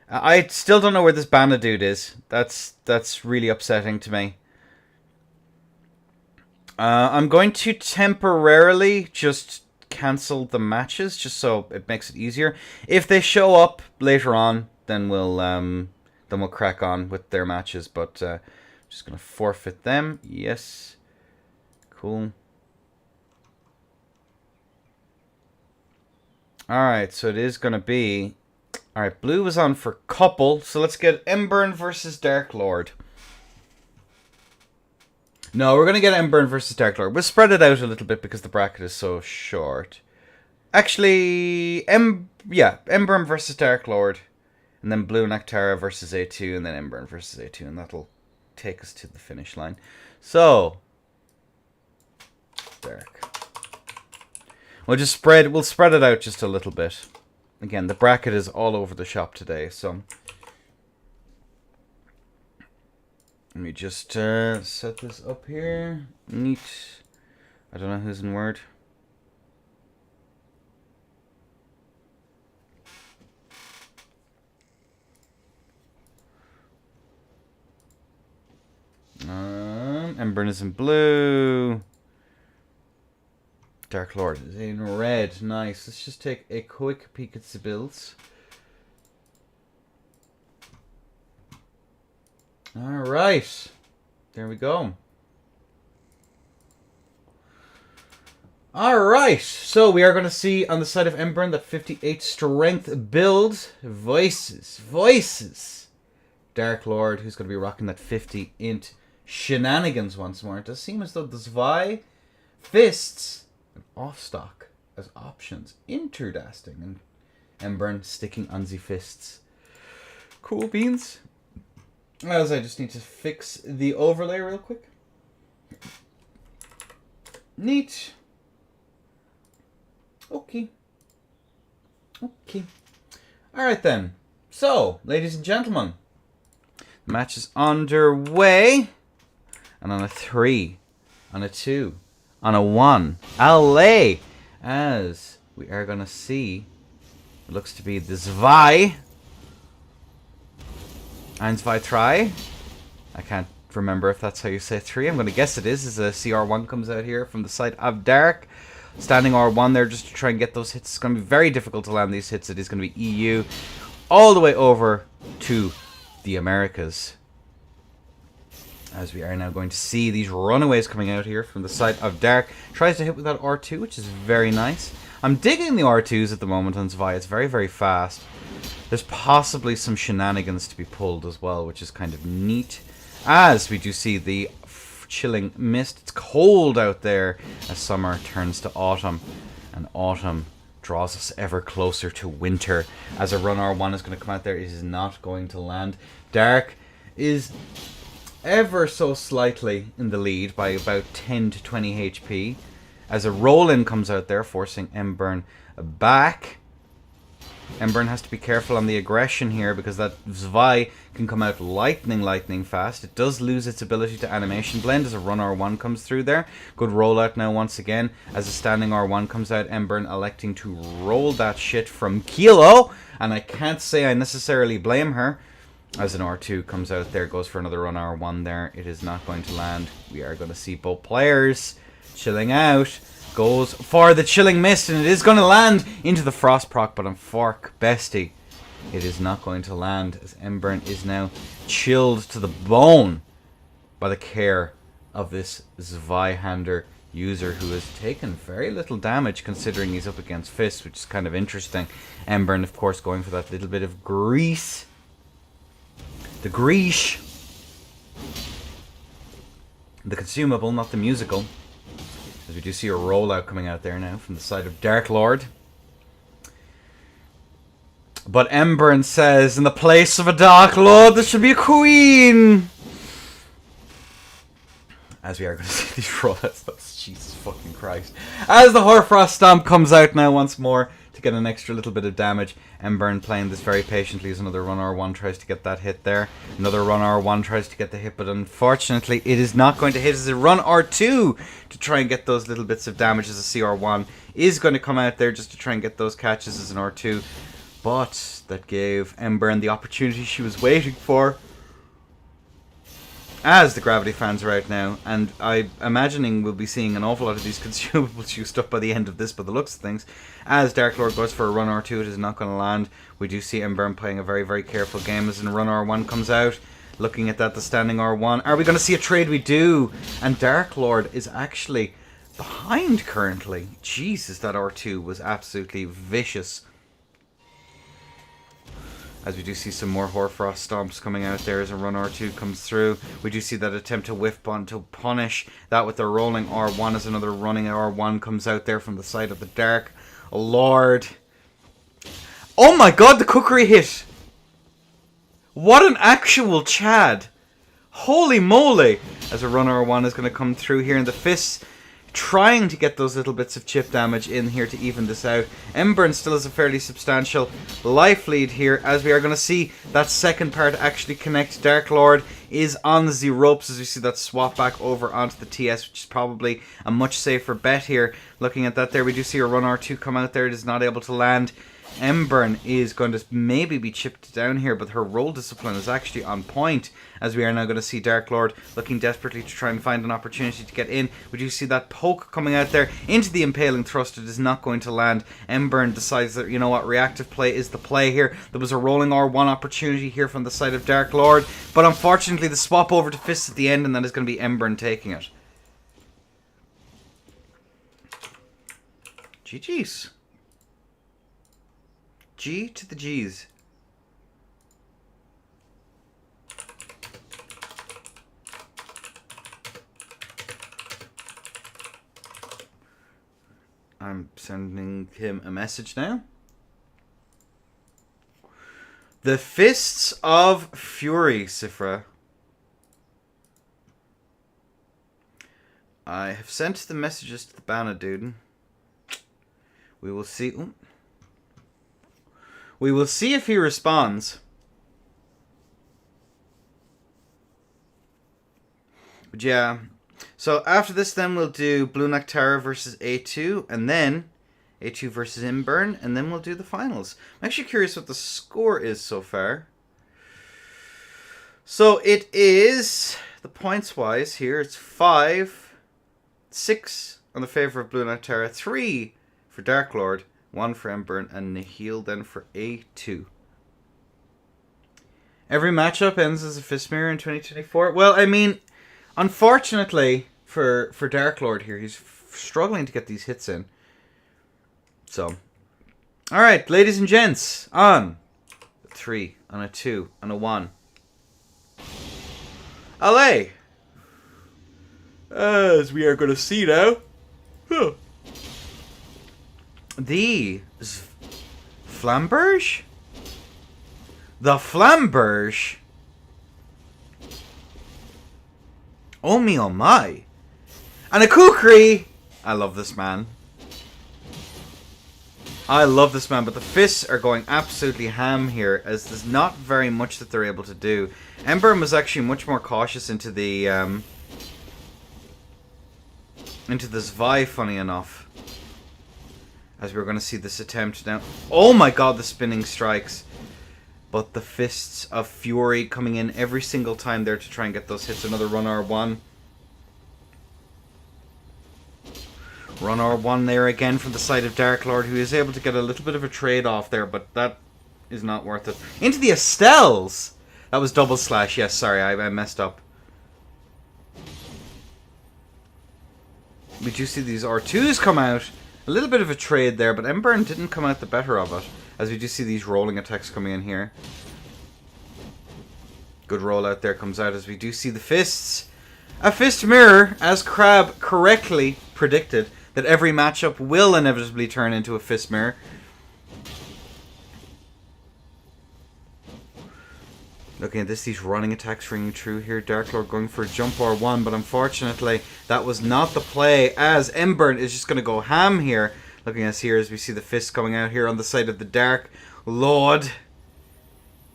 I still don't know where this Bana dude is. That's really upsetting to me. I'm going to temporarily just cancel the matches, just so it makes it easier. If they show up later on, then we'll crack on with their matches. But just gonna forfeit them. Yes. Cool. Alright, so it is going to be... Alright, Blue was on for couple, so let's get Embern versus Dark Lord. No, we're going to get Embern versus Dark Lord. We'll spread it out a little bit because the bracket is so short. Actually, Embern versus Dark Lord. And then Blue Nectara versus A2, and then Embern versus A2, and that'll take us to the finish line. So... Dark. We'll spread it out just a little bit. Again, the bracket is all over the shop today, so let me just set this up here. Neat. I don't know who's in Word. Emburn is in blue. Dark Lord is in red. Nice. Let's just take a quick peek at the builds. Alright. There we go. Alright. So we are going to see on the side of Emburn that 58 strength build. Voices. Dark Lord, who's going to be rocking that 50 int shenanigans once more. It does seem as though the Zwei, Fists, and Offstock as options. Interesting. And Emburn sticking on the Fists. Cool beans. As I just need to fix the overlay real quick. Neat. Okay. Alright then. So, ladies and gentlemen. The match is underway. And on a 3. On a 2. On a 1. LA. As we are going to see. It looks to be the Zwei. 1, 2, 3. I can't remember if that's how you say 3. I'm going to guess it is, as a CR1 comes out here from the side of Dark. Standing R1 there just to try and get those hits. It's going to be very difficult to land these hits. It is going to be EU all the way over to the Americas. As we are now going to see these runaways coming out here from the side of Dark. Tries to hit with that R2, which is very nice. I'm digging the R2s at the moment on Zwei. It's very, very fast. There's possibly some shenanigans to be pulled as well, which is kind of neat. As we do see the chilling mist. It's cold out there as summer turns to autumn. And autumn draws us ever closer to winter. As a run R1 is going to come out there, it is not going to land. Dark is ever so slightly in the lead by about 10 to 20 HP. As a roll-in comes out there, forcing Emburn back. Emburn has to be careful on the aggression here because that Zwei can come out lightning fast. It does lose its ability to animation blend as a run R1 comes through there. Good rollout now once again. As a standing R1 comes out, Emburn electing to roll that shit from Kilo. And I can't say I necessarily blame her. As an R2 comes out there, goes for another run R1 there. It is not going to land. We are going to see both players chilling out. Goes for the chilling mist, and it is going to land into the frost proc, but on Fork Bestie, it is not going to land as Emburn is now chilled to the bone by the care of this Zweihander user who has taken very little damage considering he's up against Fist, which is kind of interesting. Emburn, of course, going for that little bit of grease. The grease. The consumable, not the musical. As we do see a rollout coming out there now from the side of Dark Lord. But Emburn says, in the place of a Dark Lord, there should be a queen. As we are going to see these rollouts. Jesus fucking Christ. As the Hoarfrost Stomp comes out now once more to get an extra little bit of damage. Emburn playing this very patiently as another run R1 tries to get that hit there. Another run R1 tries to get the hit, but unfortunately it is not going to hit as a run R2 to try and get those little bits of damage as a CR1 is going to come out there just to try and get those catches as an R2. But that gave Emburn the opportunity she was waiting for. As the gravity fans are out now, and I'm imagining we'll be seeing an awful lot of these consumables used up by the end of this by the looks of things. As Dark Lord goes for a run R2, it is not going to land. We do see Emburn playing a very, very careful game as a run R1 comes out. Looking at that, the standing R1. Are we going to see a trade? We do. And Dark Lord is actually behind currently. Jesus, that R2 was absolutely vicious. As we do see some more Hoarfrost Stomps coming out there as a run R2 comes through. We do see that attempt to whiff button to punish that with the rolling R1 as another running R1 comes out there from the side of the Dark Lord. Oh my god, the cookery hit! What an actual Chad! Holy moly! As a run R1 is going to come through here in the fists. Trying to get those little bits of chip damage in here to even this out. Emburn still has a fairly substantial life lead here as we are going to see that second part actually connect. Dark Lord is on the ropes as we see that swap back over onto the TS, which is probably a much safer bet here. Looking at that there, we do see a run R2 come out there. It is not able to land. Embern is going to maybe be chipped down here, but her roll discipline is actually on point, as we are now going to see Dark Lord looking desperately to try and find an opportunity to get in. We do see that poke coming out there into the impaling thrust. It is not going to land. Embern decides that, you know what, reactive play is the play here. There was a rolling R1 opportunity here from the side of Dark Lord, but unfortunately the swap over to Fists at the end, and that is going to be Embern taking it. GG's. G to the G's. I'm sending him a message now. The Fists of Fury, Sifra. I have sent the messages to the Banner dude. We will see. Ooh. We will see if he responds. But yeah. So after this then we'll do Blue Nectara versus A2. And then A2 versus Imburn. And then we'll do the finals. I'm actually curious what the score is so far. So it is, the points wise here, it's 5, 6 on the favor of Blue Nectara, 3 for Dark Lord, 1 for Embern, and Nihil then for A2. Every matchup ends as a fist mirror in 2024. Well, I mean, unfortunately for Dark Lord here, he's struggling to get these hits in. So, alright, ladies and gents, on a 3, on a 2, on a 1. Allez! As we are going to see now. Huh. The Flamberge? The Flamberge? Oh me oh my. And a Kukri! I love this man. I love this man, but the Fists are going absolutely ham here, as there's not very much that they're able to do. Embern was actually much more cautious into the Zvi, funny enough. As we're going to see this attempt now. Oh my god, the spinning strikes. But the Fists of Fury coming in every single time there to try and get those hits. Another run R1. Run R1 there again from the side of Dark Lord, who is able to get a little bit of a trade off there, but that is not worth it. Into the Estelles! That was double slash, yes, sorry, I messed up. We do see these R2s come out. A little bit of a trade there, but Embern didn't come out the better of it. As we do see these rolling attacks coming in here. Good rollout there comes out as we do see the Fists. A Fist Mirror, as Crab correctly predicted, that every matchup will inevitably turn into a Fist Mirror. Looking at this, these running attacks ringing true here. Dark Lord going for a jump R1, but unfortunately that was not the play, as Embern is just going to go ham here. Looking at us here as we see the Fist coming out here on the side of the Dark Lord.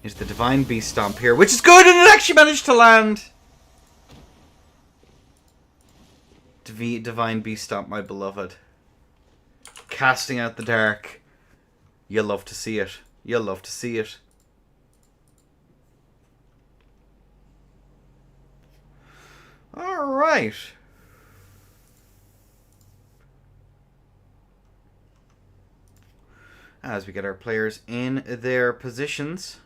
Is the Divine Beast Stomp here, which is good, and it actually managed to land. Divine Beast Stomp, my beloved. Casting out the Dark. You'll love to see it. You'll love to see it. Alright. As we get our players in their positions.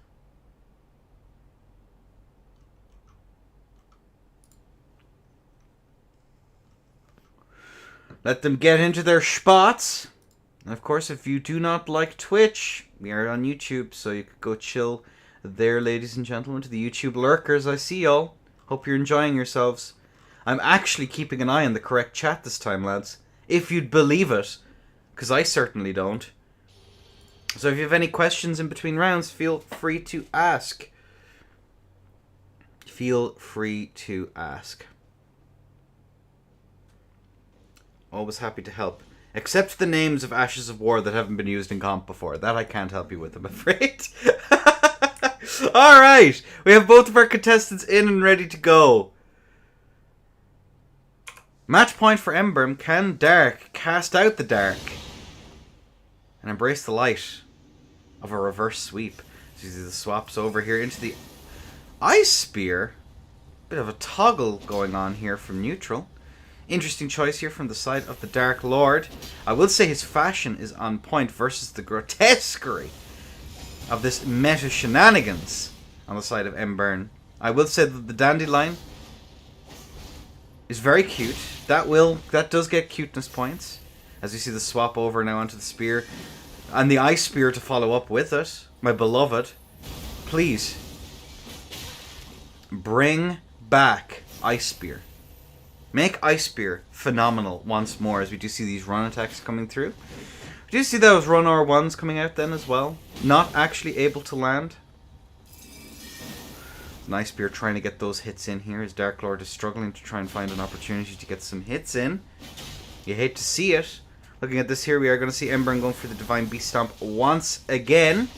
Let them get into their spots. And of course, if you do not like Twitch, we are on YouTube, so you could go chill there, ladies and gentlemen, to the YouTube lurkers. I see y'all. Hope you're enjoying yourselves. I'm actually keeping an eye on the correct chat this time, lads. If you'd believe it. Because I certainly don't. So if you have any questions in between rounds, feel free to ask. Feel free to ask. Always happy to help. Except the names of Ashes of War that haven't been used in comp before. That I can't help you with, I'm afraid. Alright, we have both of our contestants in and ready to go. Match point for Emberm. Can Dark cast out the dark and embrace the light of a reverse sweep? So you see the swaps over here into the Ice Spear. Bit of a toggle going on here from neutral. Interesting choice here from the side of the Dark Lord. I will say his fashion is on point versus the grotesquerie of this meta shenanigans on the side of Embern. I will say that the Dandelion is very cute. That does get cuteness points. As you see the swap over now onto the spear. And the Ice Spear to follow up with it. My beloved. Please. Bring back Ice Spear. Make Ice Spear phenomenal once more, as we do see these run attacks coming through. Do you see those run R1s coming out then as well? Not actually able to land. Ice Spear trying to get those hits in here. As Dark Lord is struggling to try and find an opportunity to get some hits in. You hate to see it. Looking at this here, we are going to see Embern going for the Divine Beast Stomp once again.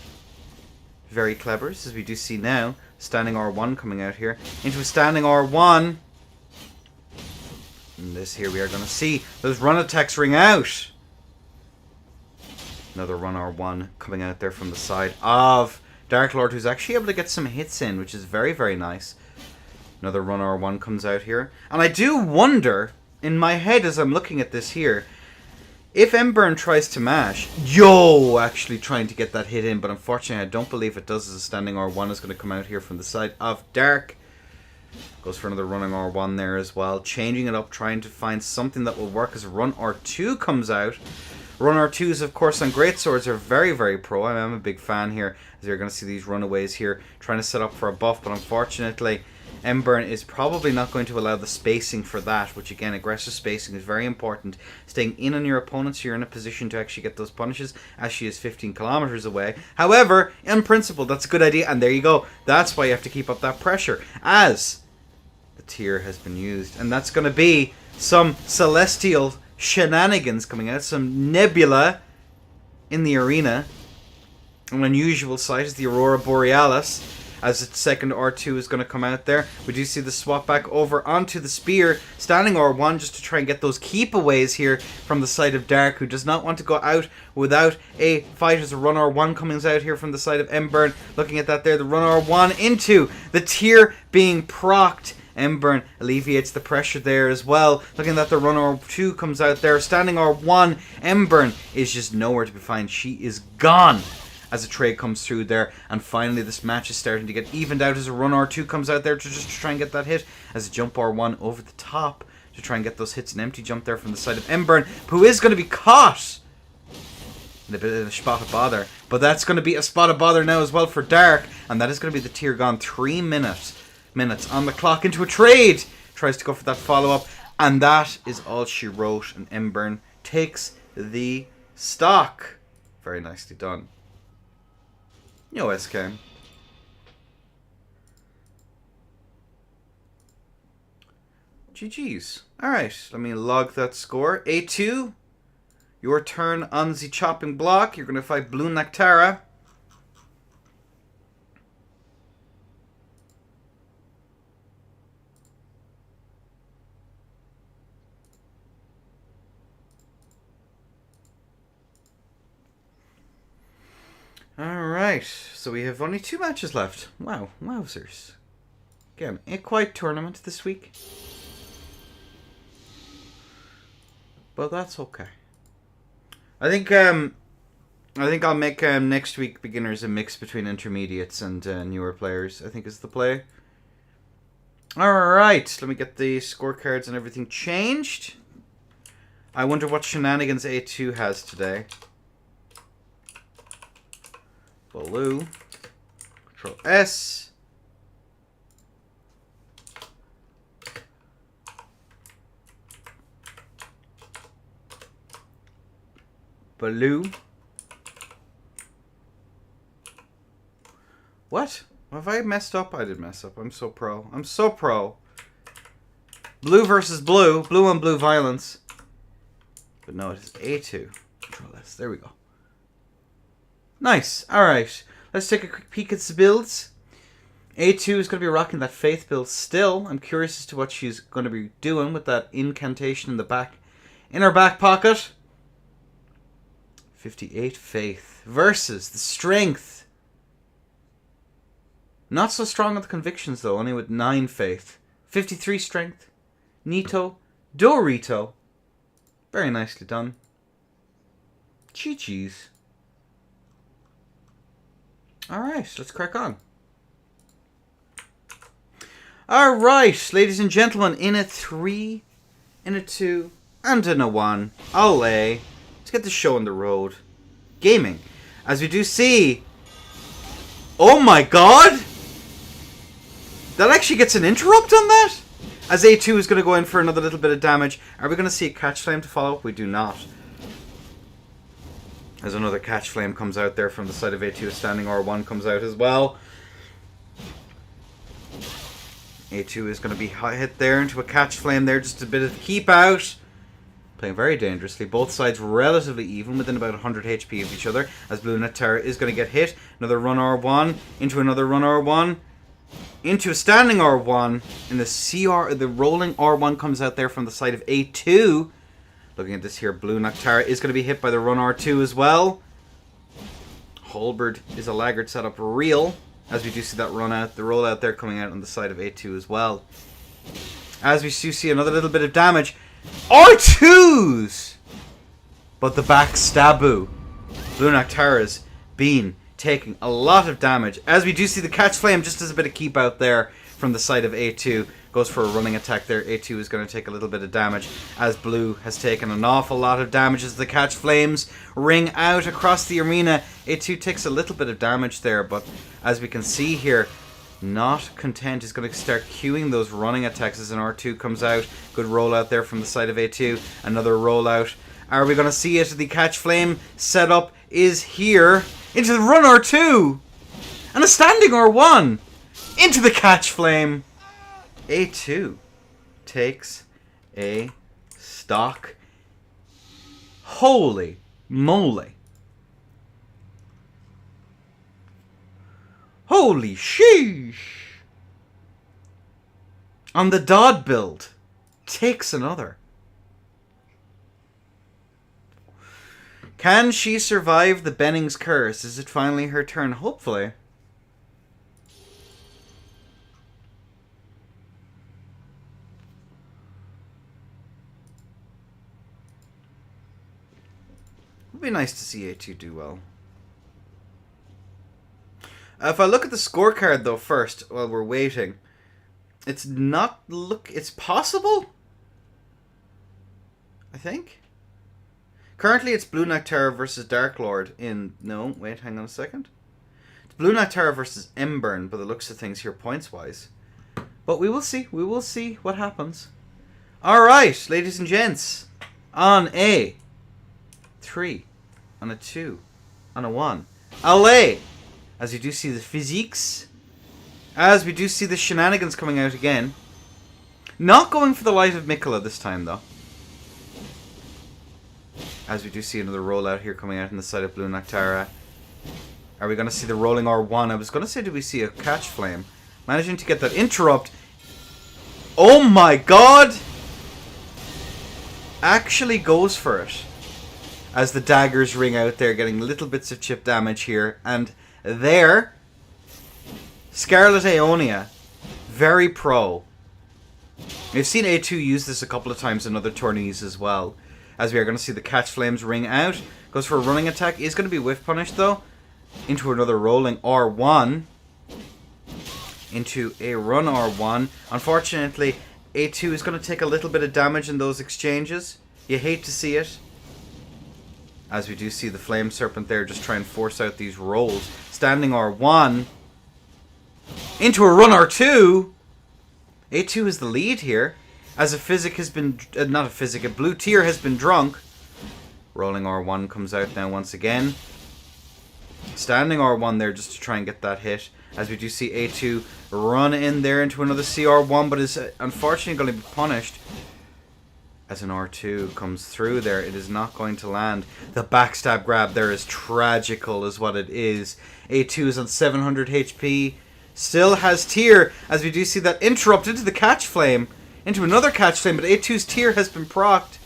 Very clever, as we do see now. Standing R1 coming out here. Into a standing R1. And this here we are going to see those run attacks ring out. Another run R1 coming out there from the side of Dark Lord, who's actually able to get some hits in, which is very, very nice. Another run R1 comes out here. And I do wonder, in my head as I'm looking at this here, if Embern tries to mash, actually trying to get that hit in, but unfortunately I don't believe it does, as a standing R1 is going to come out here from the side of Dark. Goes for another running R1 there as well, changing it up, trying to find something that will work as a run R2 comes out. Run R2s, of course, on greatswords are very, very pro. I'm a big fan here, as you're going to see these runaways here, trying to set up for a buff, but unfortunately Embern is probably not going to allow the spacing for that, which again, aggressive spacing is very important. Staying in on your opponent so you're in a position to actually get those punishes, as she is 15 kilometers away. However, in principle, that's a good idea, and there you go. That's why you have to keep up that pressure, as the tier has been used. And that's going to be some celestial shenanigans coming out, some nebula in the arena. An unusual sight is the Aurora Borealis, as its second R2 is going to come out there. We do see the swap back over onto the spear, standing R1 just to try and get those keepaways here from the side of Dark, who does not want to go out without a fight, as a run R1 comes out here from the side of Embern. Looking at that there, the run R1 into the tier being procced. Embern alleviates the pressure there as well. Looking at that, the run R2 comes out there, standing R1. Embern is just nowhere to be found. She is gone as a trade comes through there. And finally this match is starting to get evened out as a run R2 comes out there to just try and get that hit, as a jump R1 over the top to try and get those hits. An empty jump there from the side of Embern, who is going to be caught in a bit of a spot of bother. But that's going to be a spot of bother now as well for Dark, and that is going to be the tier gone. 3 minutes on the clock into a trade. Tries to go for that follow-up, and that is all she wrote, and Embern takes the stock. Very nicely done. Yo, SK. GG's. Alright, let me log that score. A2, your turn on the chopping block. You're going to fight Blue Nectara. Alright, so we have only 2 matches left. Wow, wowzers. Again, a quiet tournament this week. But that's okay. I think I'll make next week beginners a mix between intermediates and newer players, I think is the play. Alright, let me get the scorecards and everything changed. I wonder what shenanigans A2 has today. Blue. Control S. Blue. What? Have I messed up? I did mess up. I'm so pro. I'm so pro. Blue versus blue. Blue on blue violence. But no, it is A2. Control S. There we go. Nice. Alright. Let's take a quick peek at the builds. A2 is going to be rocking that Faith build still. I'm curious as to what she's going to be doing with that incantation in the back, in her back pocket. 58 Faith versus the Strength. Not so strong on the convictions though, only with 9 Faith. 53 Strength. Nito. Dorito. Very nicely done. Chi-Chi's. Alright, let's crack on. Alright, ladies and gentlemen, in a 3, in a 2, and in a 1. Olé. Let's get the show on the road. Gaming. As we do see... Oh my god! That actually gets an interrupt on that? As A2 is going to go in for another little bit of damage. Are we going to see a catch flame to follow up? We do not. As another catch flame comes out there from the side of A2, a standing R1 comes out as well. A2 is going to be hit there into a catch flame there, just a bit of keep out. Playing very dangerously. Both sides relatively even, within about 100 HP of each other. As Blue Nectara is going to get hit. Another run R1, into another run R1. Into a standing R1. And the rolling R1 comes out there from the side of A2. Looking at this here, Blue Nectara is going to be hit by the run R2 as well. Halberd is a laggard setup real. As we do see that run out, the roll out there coming out on the side of A2 as well. As we do see another little bit of damage. R2s! But the backstaboo. Blue Nectara's been taking a lot of damage. As we do see the catch flame, just as a bit of keep out there from the side of A2. Goes for a running attack there. A2 is going to take a little bit of damage. As Blue has taken an awful lot of damage as the catch flames ring out across the arena. A2 takes a little bit of damage there, but as we can see here, not content, is going to start queuing those running attacks as an R2 comes out. Good rollout there from the side of A2. Another rollout. Are we going to see it? The catch flame setup is here. Into the run R2. And a standing R1. Into the catch flame. A2 takes a stock. Holy moly. Holy sheesh. On the Dodd build. Takes another. Can she survive the Benning's curse? Is it finally her turn? Hopefully. It would be nice to see A2 do well. If I look at the scorecard though first, while we're waiting, it's not it's possible? I think. Currently it's Blue Nectara versus Dark Lord in... No, wait, hang on a second. It's Blue Nectara versus Embern, by the looks of things here points-wise. But we will see. We will see what happens. Alright, ladies and gents. On a 3. On a 2. On a 1. Allez! As we do see the physiques. As we do see the shenanigans coming out again. Not going for the Light of Mikola this time, though. As we do see another rollout here coming out on the side of Blue Nectara. Are we going to see the rolling R1? I was going to say, do we see a catch flame? Managing to get that interrupt. Oh my god! Actually goes for it. As the daggers ring out there, getting little bits of chip damage here. And there, Scarlet Aeonia, very pro. We've seen A2 use this a couple of times in other tourneys as well. As we are going to see the catch flames ring out. Goes for a running attack. Is going to be whiff punished though. Into another rolling R1. Into a run R1. Unfortunately, A2 is going to take a little bit of damage in those exchanges. You hate to see it. As we do see the Flame Serpent there just try and force out these rolls. Standing R1. Into a run R2. A2 is the lead here. As a physic has been... not a physic, a blue tier has been drunk. Rolling R1 comes out now once again. Standing R1 there just to try and get that hit. As we do see A2 run in there into another CR1, but is unfortunately going to be punished. As an R2 comes through there, it is not going to land. The backstab grab there is tragical, is what it is. A2 is on 700 HP. still has tier, as we do see that interrupt into the catch flame, into another catch flame, but A2's tier has been procced,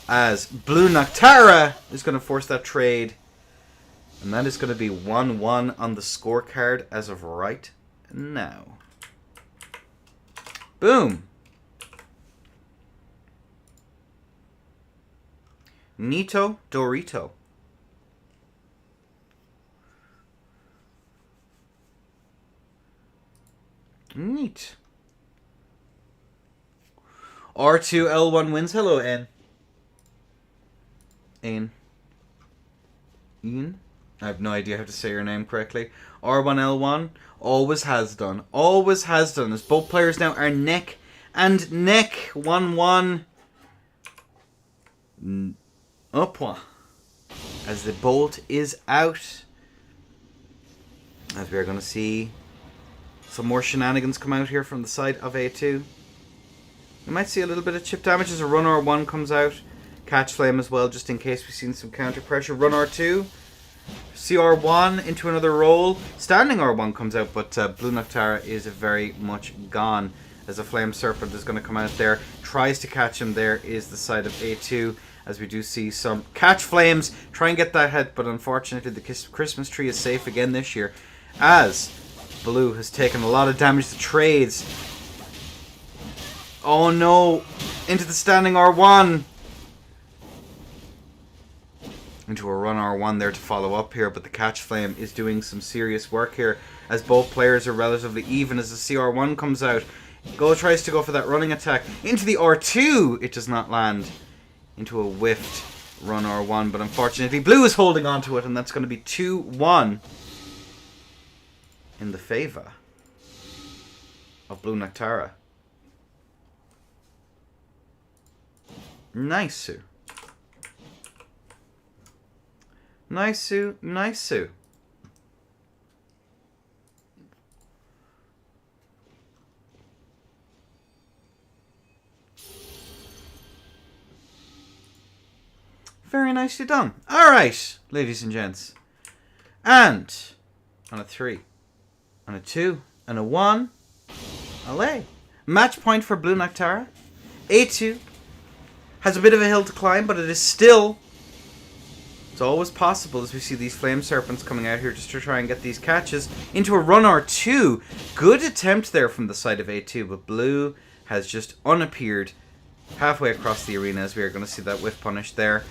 as Blue Noctara is going to force that trade, and that is going to be 1-1 on the scorecard as of right now. Boom. Nito Dorito. Neat. R2 L1 wins. Hello, N. Ian. I have no idea how to say your name correctly. R1 L1 always has done. Always has done. As both players now are neck and neck. 1-1. Up one. As the bolt is out. As we are going to see some more shenanigans come out here from the side of A2. We might see a little bit of chip damage as a run R1 comes out. Catch flame as well, just in case we've seen some counter pressure. Run R2. CR1 into another roll. Standing R1 comes out, but Blue Noctara is very much gone. As a Flame Serpent is going to come out there. Tries to catch him. There is the side of A2. As we do see some catch flames. Try and get that hit, but unfortunately the Christmas tree is safe again this year. As Blue has taken a lot of damage to trades. Oh no! Into the standing R1. Into a run R1 there to follow up here, but the catch flame is doing some serious work here as both players are relatively even as the CR1 comes out. Go tries to go for that running attack. Into the R2! It does not land. Into a whiffed run R1, but unfortunately Blue is holding on to it, and that's going to be 2-1 in the favor of Blue Noctara. Nice. Nice. Nice. Very nicely done. Alright, ladies and gents. And on a 3, on a 2, and a 1. Allay. Match point for Blue Noctara. A2 has a bit of a hill to climb, but it is still... It's always possible as we see these Flame Serpents coming out here just to try and get these catches into a run R2. Good attempt there from the side of A2, but Blue has just unappeared halfway across the arena as we are going to see that whiff punish there.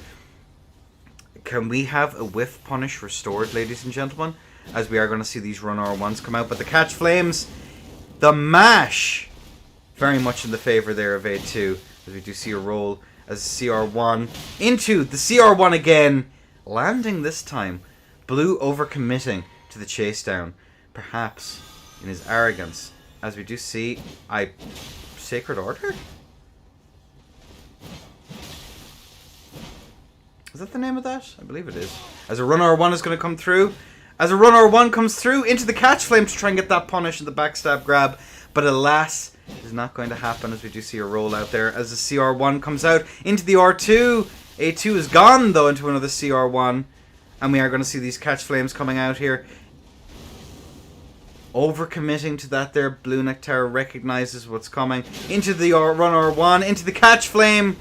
Can we have a whiff punish restored, ladies and gentlemen? As we are going to see these run R1s come out, but the catch flames, the mash, very much in the favor there of A2 as we do see a roll as CR1 into the CR1 again. Landing this time. Blue overcommitting to the chase down. Perhaps in his arrogance. As we do see Sacred Order? Is that the name of that? I believe it is. As a run R1 is going to come through. As a run R1 comes through into the catch flame to try and get that punish and the backstab grab. But alas, it is not going to happen as we do see a roll out there. As the CR1 comes out into the R2. A2 is gone, though, into another CR1. And we are going to see these catch flames coming out here. Overcommitting to that there. Blue Noctara recognizes what's coming. Into the run R1. Into the catch flame.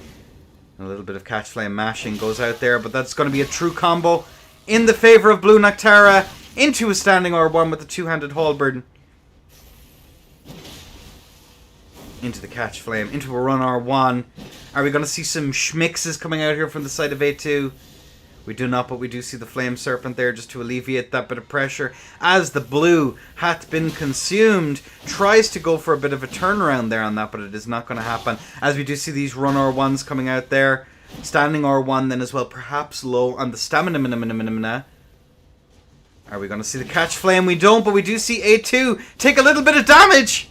And a little bit of catch flame mashing goes out there. But that's going to be a true combo in the favor of Blue Noctara. Into a standing R1 with the two-handed halberd. Into the catch flame, into a run R1. Are we going to see some schmixes coming out here from the side of A2? We do not, but we do see the Flame Serpent there just to alleviate that bit of pressure. As the blue hath been consumed, tries to go for a bit of a turnaround there on that, but it is not going to happen. As we do see these run R1s coming out there. Standing R1 then as well, perhaps low on the stamina. Are we going to see the catch flame? We don't, but we do see A2 take a little bit of damage.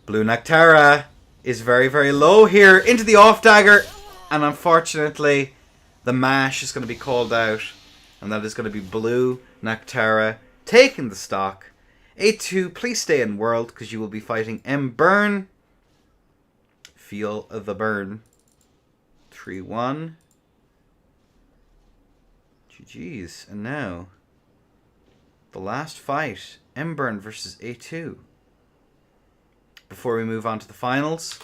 Blue Noctara is very, very low here into the off dagger. And unfortunately, the mash is going to be called out. And that is going to be Blue Noctara taking the stock. A2, please stay in world because you will be fighting M. Burn. Feel the burn. 3-1. GG's. And now The last fight. Embern versus A2. Before we move on to the finals.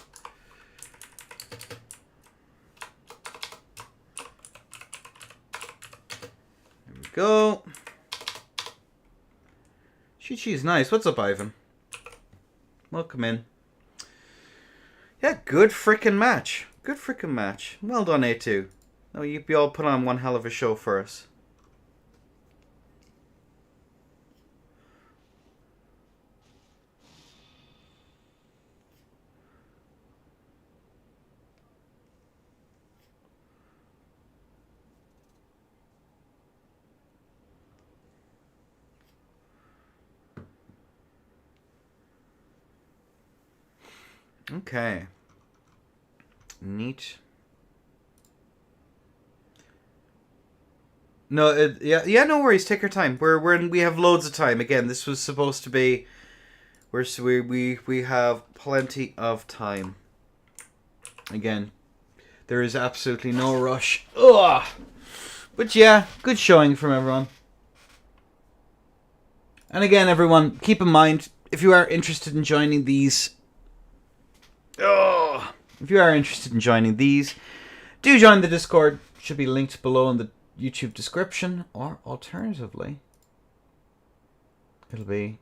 There we go. She's nice. What's up, Ivan? Welcome in. Yeah, good freaking match. Good freaking match. Well done, A2. No, you all put on one hell of a show for us. Okay. Neat. No, yeah, no worries. Take your time. We have loads of time. Again, this was supposed to be. We have plenty of time. Again, there is absolutely no rush. Ugh. But yeah, good showing from everyone. And again, everyone, keep in mind if you are interested in joining these. If you are interested in joining these, do join the Discord. Should be linked below in the YouTube description, or alternatively, it'll be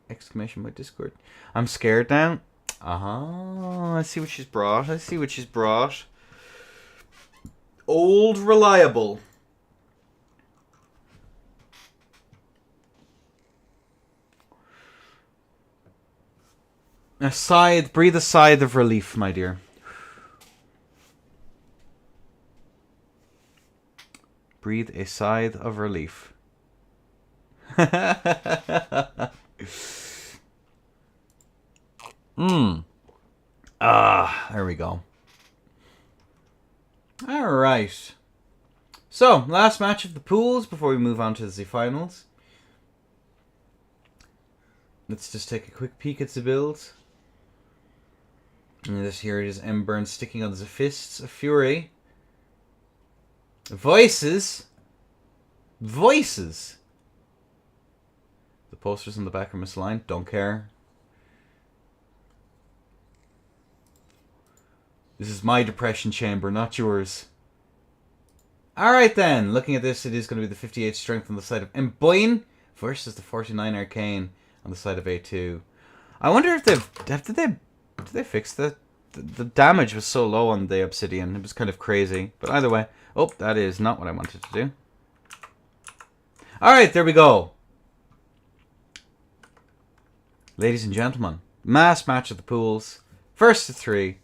exclamation mark Discord. I'm scared now. I see what she's brought. I see what she's brought. Old reliable. A sigh, breathe a sigh of relief, my dear. Breathe a sigh of relief. There we go. Alright. So, last match of the pools before we move on to the finals. Let's just take a quick peek at the builds. And this here is Embern sticking on the fists of fury. Voices. The posters on the back are misaligned. Don't care. This is my depression chamber, not yours. Alright then. Looking at this, it is going to be the 58 strength on the side of Emboin versus the 49 arcane on the side of A2. I wonder if did they fix the damage was so low on the obsidian. It was kind of crazy. But either way. Oh, that is not what I wanted to do. Alright, there we go. Ladies and gentlemen, mass match of the pools. First to 3.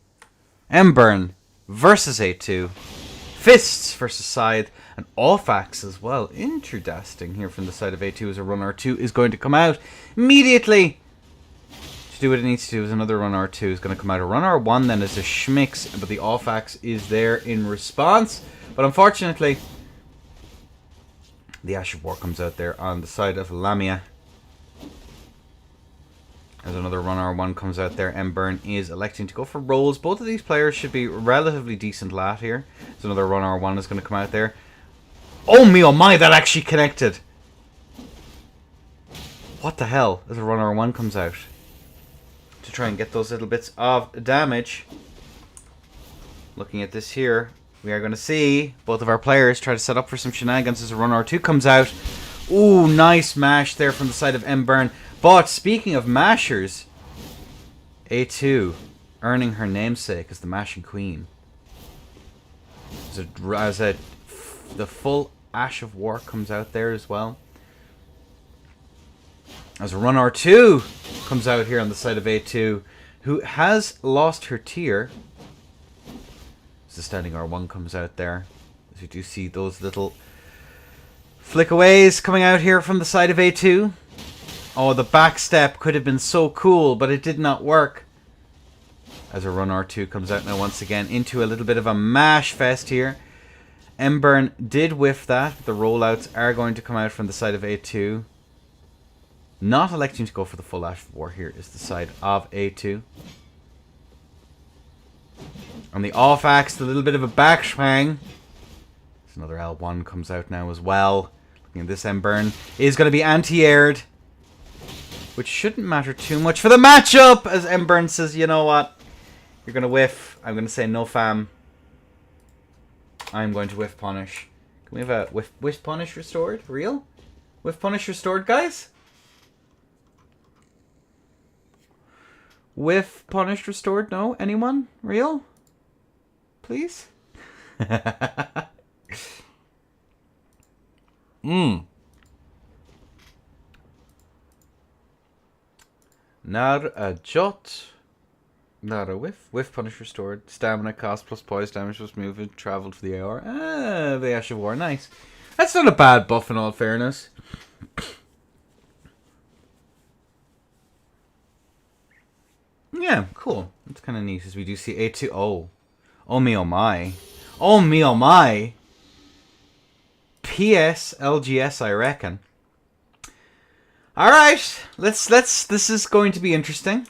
Embern versus A2. Fists versus Scythe. And Orphax as well. Interesting here from the side of A2 as a run R2 is going to come out immediately. To do what it needs to do is another run R2 is going to come out. A run R1 then is a schmix, but the Orphax is there in response. But unfortunately, the Ash of War comes out there on the side of Lamia. As another run R1 comes out there, Embern is electing to go for rolls. Both of these players should be relatively decent lat here. So another run R1 is going to come out there. Oh me, oh my, that actually connected. What the hell? As a run R1 comes out. To try and get those little bits of damage. Looking at this here, we are going to see both of our players try to set up for some shenanigans as a run R2 comes out. Ooh, nice mash there from the side of Embern. But speaking of mashers, A2 earning her namesake as the mashing queen. The full Ash of War comes out there as well. As a run R2 comes out here on the side of A2, who has lost her tier. As the standing R1 comes out there. As you do see those little flickaways coming out here from the side of A2. Oh, the back step could have been so cool, but it did not work. As a run R2 comes out now once again into a little bit of a mash fest here. Embern did whiff that. The rollouts are going to come out from the side of A2. Not electing to go for the full Ash of War here is the side of A2. On the off axe, a little bit of a backswing. Another L1 comes out now as well. And this M-Burn is going to be anti-aired, which shouldn't matter too much for the matchup, as M-Burn says, you know what? You're going to whiff. I'm going to say no fam. I'm going to whiff punish. Can we have a whiff punish restored? Real? Whiff punish restored, guys? Whiff punish restored? No? Anyone? Real? Please? Not a jot. Not a whiff. Whiff punish restored. Stamina cost plus poise damage plus movement traveled for the AR. Ah, the Ash of War. Nice. That's not a bad buff in all fairness. Yeah, cool. That's kind of neat as we do see A2. Oh. Oh me oh my. Oh me oh my. PS LGS, I reckon. Alright. Let's this is going to be interesting.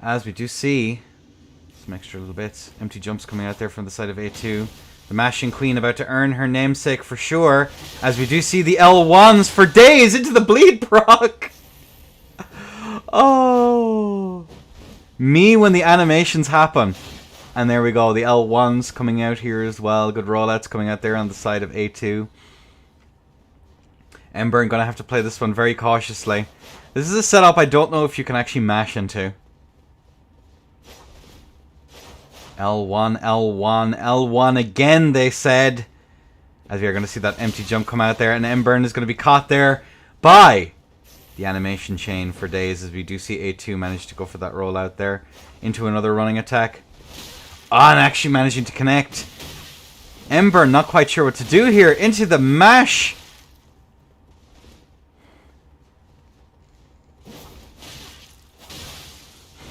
As we do see some extra little bits. Empty jumps coming out there from the side of A2. The Mashing Queen about to earn her namesake for sure. As we do see the L1s for days into the bleed proc. Oh. Me when the animations happen. And there we go. The L1s coming out here as well. Good rollouts coming out there on the side of A2. M-Burn going to have to play this one very cautiously. This is a setup I don't know if you can actually mash into. L1, L1, L1 again, they said. As we are going to see that empty jump come out there. And M-Burn is going to be caught there by the animation chain for days. As we do see A2 manage to go for that rollout there. Into another running attack. Ah, and actually managing to connect. M-Burn not quite sure what to do here. Into the mash.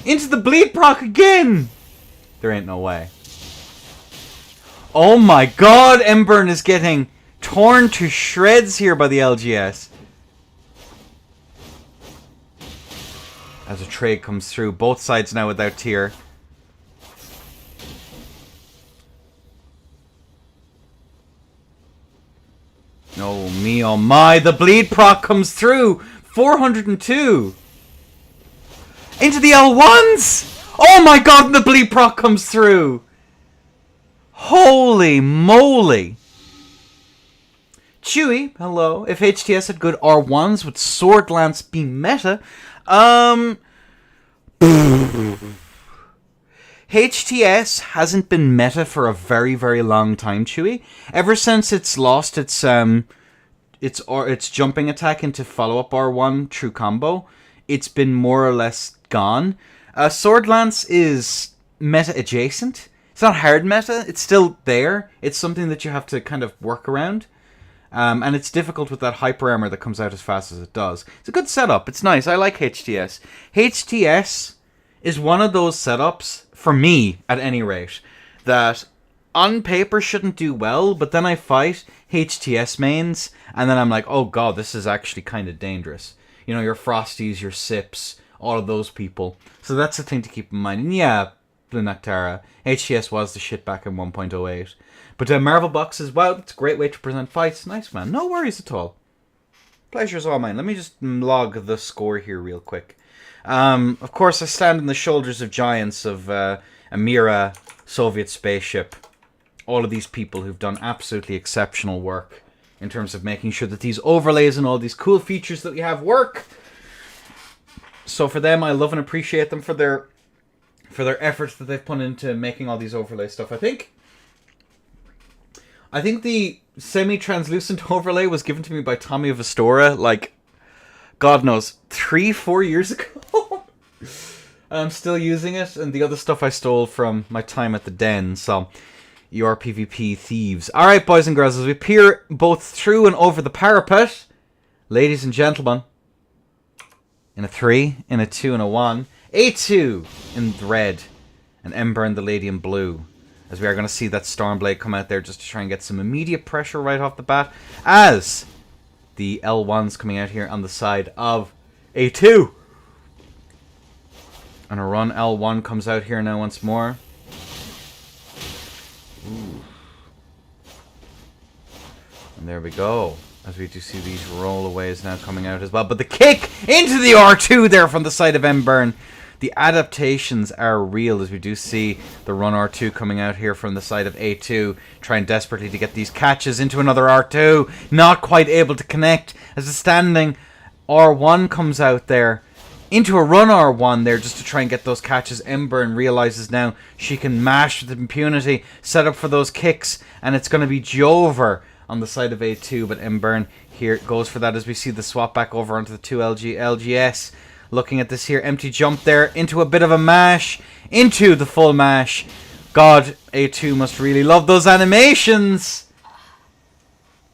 Into the bleed proc again. There ain't no way. Oh my god, M-Burn is getting torn to shreds here by the LGS. As a trade comes through, both sides now without tier. Oh me, oh my, the bleed proc comes through. 402. Into the L1s! Oh my god, and the bleed proc comes through! Holy moly! Chewy, hello. If HTS had good R1s, would Sword Lance be meta? HTS hasn't been meta for a very, very long time, Chewy. Ever since it's lost its jumping attack into follow-up R1 true combo, it's been more or less gone. Sword Lance is meta adjacent. It's not hard meta. It's still there. It's something that you have to kind of work around. And it's difficult with that hyper armor that comes out as fast as it does. It's a good setup. It's nice. I like HTS. HTS is one of those setups, for me at any rate, that on paper shouldn't do well, but then I fight HTS mains, and then I'm like, oh god, this is actually kind of dangerous. You know, your Frosties, your Sips, all of those people. So that's the thing to keep in mind. And yeah, Blue Noctara, HTS was the shit back in 1.08. But Marvel Box as well, it's a great way to present fights. Nice, man. No worries at all. Pleasure's all mine. Let me just log the score here real quick. Of course, I stand on the shoulders of giants of a Mira Soviet spaceship. All of these people who've done absolutely exceptional work in terms of making sure that these overlays and all these cool features that we have work. So for them, I love and appreciate them for their efforts that they've put into making all these overlay stuff. I think the semi-translucent overlay was given to me by Tommy of Astora, like, God knows, 3-4 years ago. And I'm still using it, and the other stuff I stole from my time at the Den, so ERPVP thieves. Alright, boys and girls, as we peer both through and over the parapet, ladies and gentlemen, in a 3, in a 2, and a 1, A2 in red, and Ember in the lady in blue. As we are going to see that Stormblade come out there just to try and get some immediate pressure right off the bat. As the L1's coming out here on the side of A2. And a run L1 comes out here now once more. Ooh. And there we go. As we do see these rollaways now coming out as well. But the kick into the R2 there from the side of Mburn. The adaptations are real as we do see the run R2 coming out here from the side of A2. Trying desperately to get these catches into another R2. Not quite able to connect as the standing R1 comes out there. Into a run R1 there just to try and get those catches. Mburn realizes now she can mash with impunity. Set up for those kicks. And it's going to be Jover on the side of A2, but Mburn here goes for that as we see the swap back over onto the 2LGS. Looking at this here, empty jump there into a bit of a mash, into the full mash. God, A2 must really love those animations.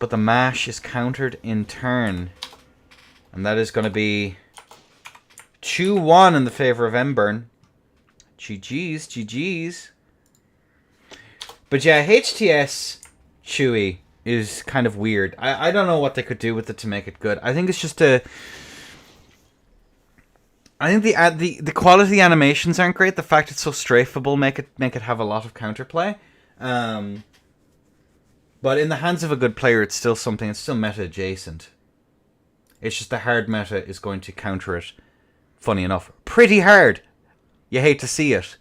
But the mash is countered in turn. And that is going to be 2-1 in the favor of Mburn. GG's, GG's. But yeah, HTS Chewy is kind of weird. I don't know what they could do with it to make it good. I think it's just a... I think the quality of the animations aren't great. The fact it's so strafable make it have a lot of counterplay. But in the hands of a good player, it's still something. It's still meta adjacent. It's just the hard meta is going to counter it. Funny enough, pretty hard. You hate to see it.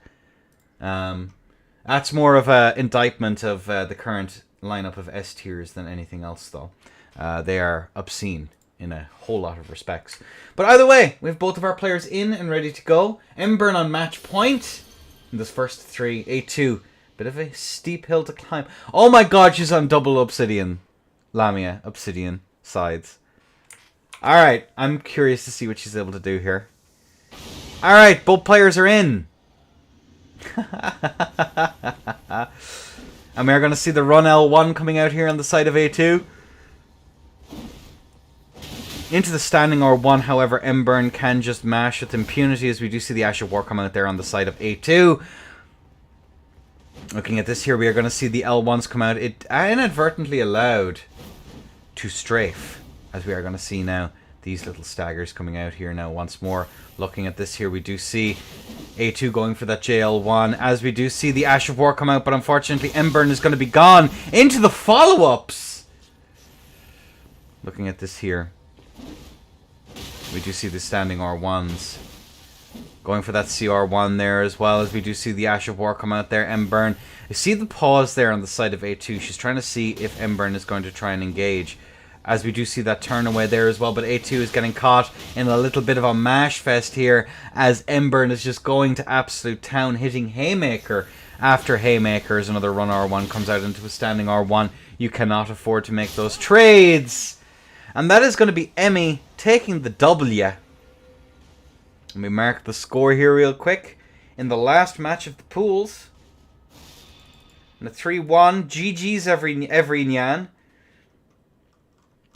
That's more of an indictment of the current lineup of S tiers than anything else, though. They are obscene in a whole lot of respects. But either way, we have both of our players in and ready to go. Mburn on match point in this first three. A2, bit of a steep hill to climb. Oh my god, she's on double obsidian. Lamia, obsidian sides. Alright, I'm curious to see what she's able to do here. Alright, both players are in. And we're going to see the run L1 coming out here on the side of A2. Into the standing R1, however, Mburn can just mash with impunity as we do see the Ash of War come out there on the side of A2. Looking at this here, we are going to see the L1s come out. It inadvertently allowed to strafe, as we are going to see now. These little staggers coming out here now once more. Looking at this here, we do see A2 going for that JL1. As we do see the Ash of War come out, but unfortunately Mburn is going to be gone into the follow-ups. Looking at this here, we do see the standing R1s. Going for that CR1 there as well, as we do see the Ash of War come out there. Mburn, you see the pause there on the side of A2. She's trying to see if Mburn is going to try and engage. As we do see that turn away there as well, but A2 is getting caught in a little bit of a mash fest here as Mburn is just going to absolute town, hitting Haymaker after Haymaker as another run R1 comes out into a standing R1. You cannot afford to make those trades. And that is going to be Emmy taking the W. Let me mark the score here real quick. In the last match of the pools, and a 3-1, GG's every Nyan.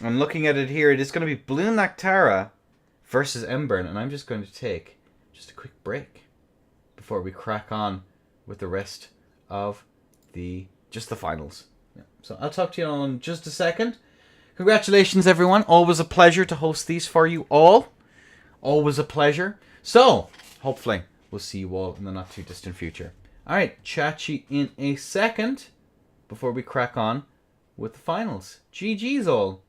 I'm looking at it here. It is going to be Blue Nactara versus Mburn. And I'm just going to take just a quick break before we crack on with the rest of the finals. Yeah. So I'll talk to you all in just a second. Congratulations, everyone. Always a pleasure to host these for you all. Always a pleasure. So, hopefully, we'll see you all in the not too distant future. Alright, chat to you in a second before we crack on with the finals. GG's all.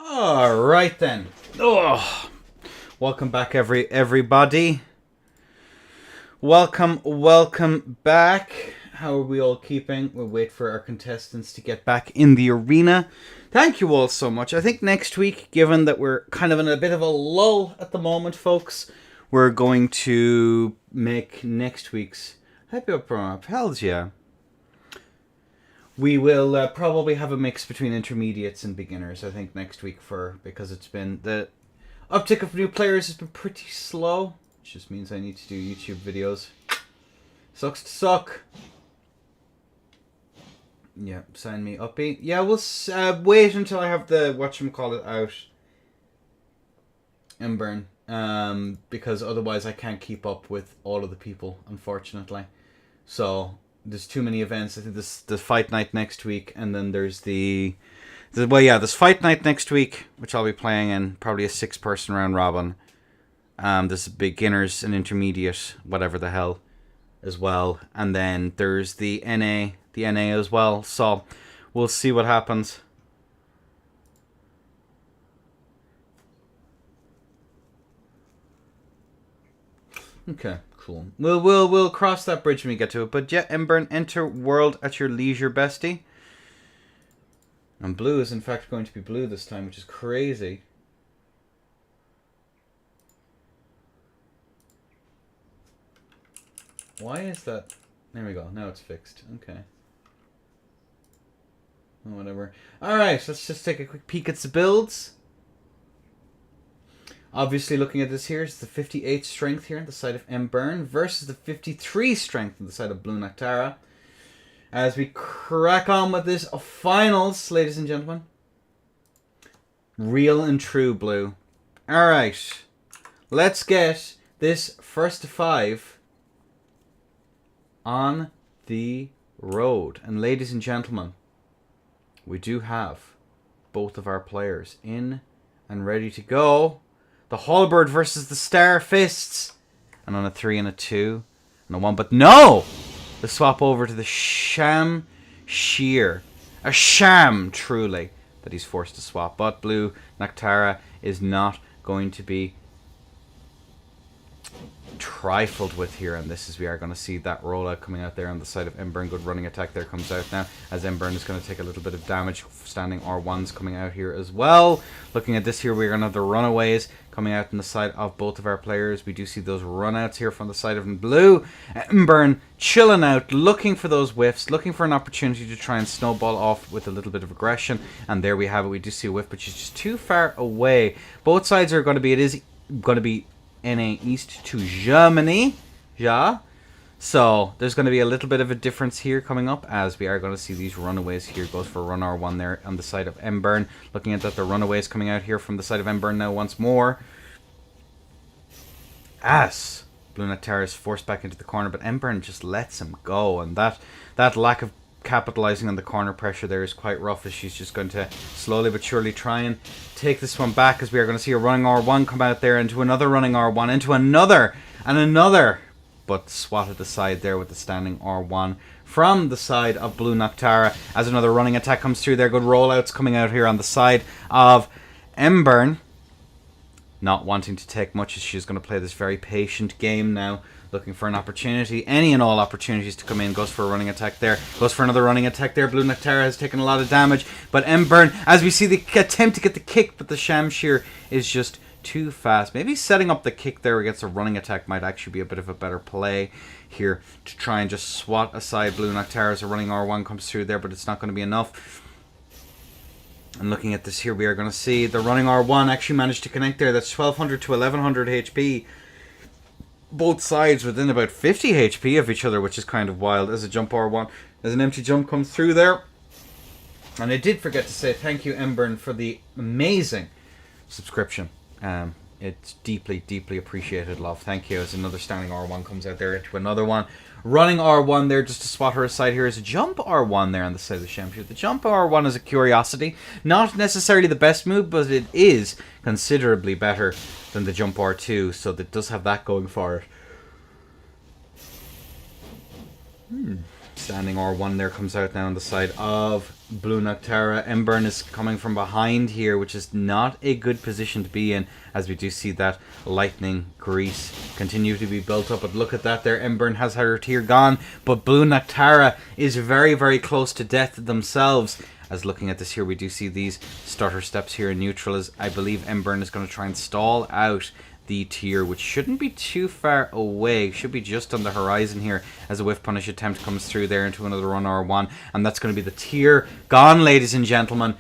All right then. Oh, welcome back, everybody. Welcome back. How are we all keeping? We'll wait for our contestants to get back in the arena. Thank you all so much. I think next week, given that we're kind of in a bit of a lull at the moment, folks, we're going to make next week's Happy Up Hells, yeah. We will probably have a mix between intermediates and beginners, I think, next week, because it's been the uptick of new players has been pretty slow, which just means I need to do YouTube videos. Sucks to suck. Yeah, sign me uppy. Yeah, we'll wait until I have the whatchamacallit out and burn, because otherwise I can't keep up with all of the people, unfortunately. So there's too many events. I think there's the fight night next week, and then there's there's fight night next week, which I'll be playing in, probably a 6-person round robin. There's beginners and intermediate, whatever the hell, as well, and then there's the NA as well. So we'll see what happens. Okay. Cool. We'll cross that bridge when we get to it. But yeah, Embern, enter world at your leisure, bestie. And blue is in fact going to be blue this time, which is crazy. Why is that? There we go. Now it's fixed. Okay. Whatever. Alright, let's just take a quick peek at the builds. Obviously, looking at this here, it's the 58 strength here on the side of Embern versus the 53 strength on the side of Blue Noctara. As we crack on with this finals, ladies and gentlemen. Real and true blue. Alright. Let's get this first to 5 on the road. And ladies and gentlemen, we do have both of our players in and ready to go. The Halberd versus the Star Fists. And on a 3 and a 2 and a 1. But no! The swap over to the Sham Shear. A sham, truly, that he's forced to swap. But Blue Noctara is not going to be trifled with here, and this is we are going to see that rollout coming out there on the side of Embern. Good running attack there comes out now, as Embern is going to take a little bit of damage. Standing R1s coming out here as well. Looking at this here, we're going to have the runaways coming out on the side of both of our players. We do see those runouts here from the side of Blue. Embern chilling out, looking for those whiffs, looking for an opportunity to try and snowball off with a little bit of aggression, and there we have it. We do see a whiff, but she's just too far away. Both sides are going to be, it is going to be NA East to Germany, yeah. So there's going to be a little bit of a difference here coming up, as we are going to see these runaways here. Goes for run R1 there on the side of Embern. Looking at that, the runaways coming out here from the side of Embern now once more. As Blue Noctara is forced back into the corner, but Embern just lets him go, and that lack of capitalizing on the corner pressure there is quite rough, as she's just going to slowly but surely try and take this one back, as we are going to see a running R1 come out there into another running R1, into another and another, but swatted aside there with the standing R1 from the side of Blue Noctara, as another running attack comes through there. Good rollouts coming out here on the side of Embern, not wanting to take much, as she's going to play this very patient game now, looking for an opportunity, any and all opportunities to come in. Goes for a running attack there, goes for another running attack there. Blue Noctara has taken a lot of damage, but Embern, as we see the attempt to get the kick, but the Shamshir is just too fast. Maybe setting up the kick there against a running attack might actually be a bit of a better play here, to try and just swat aside Blue Noctara as a running R1 comes through there, but it's not going to be enough. And looking at this here, we are going to see the running R1 actually managed to connect there. That's 1200 to 1100 HP. Both sides within about 50 HP of each other, which is kind of wild. As a jump R1, as an empty jump comes through there. And I did forget to say thank you, Embern, for the amazing subscription. It's deeply, deeply appreciated, love. Thank you. As another standing R1 comes out there into another one. Running R1 there just to spot her aside here is a jump R1 there on the side of the Shamshir. The jump R1 is a curiosity. Not necessarily the best move, but it is considerably better than the jump R2. So that does have that going for it. Standing R1 there comes out now on the side of Blue Noctara. Embern is coming from behind here, which is not a good position to be in, as we do see that lightning grease continue to be built up. But look at that there, Embern has her tier gone, but Blue Noctara is very, very close to death themselves. As looking at this here, we do see these stutter steps here in neutral, as I believe Embern is going to try and stall out the tier, which shouldn't be too far away, should be just on the horizon here, as a whiff punish attempt comes through there into another run R1, and that's going to be the tier gone, ladies and gentlemen.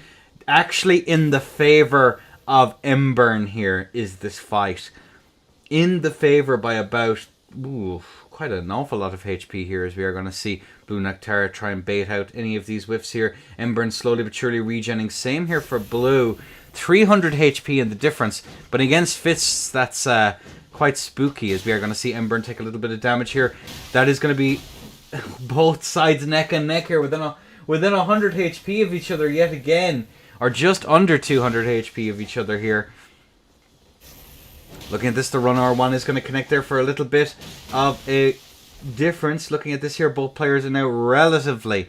Actually in the favor of Embern here is this fight. In the favor by about quite an awful lot of HP here, as we are going to see Blue Noctara try and bait out any of these whiffs here. Embern slowly but surely regenning. Same here for Blue. 300 HP in the difference, but against fists that's quite spooky, as we are going to see Embern take a little bit of damage here. That is going to be both sides neck and neck here, within 100 HP of each other yet again, or just under 200 HP of each other here. Looking at this, the run R1 is going to connect there for a little bit of a difference. Looking at this here, both players are now relatively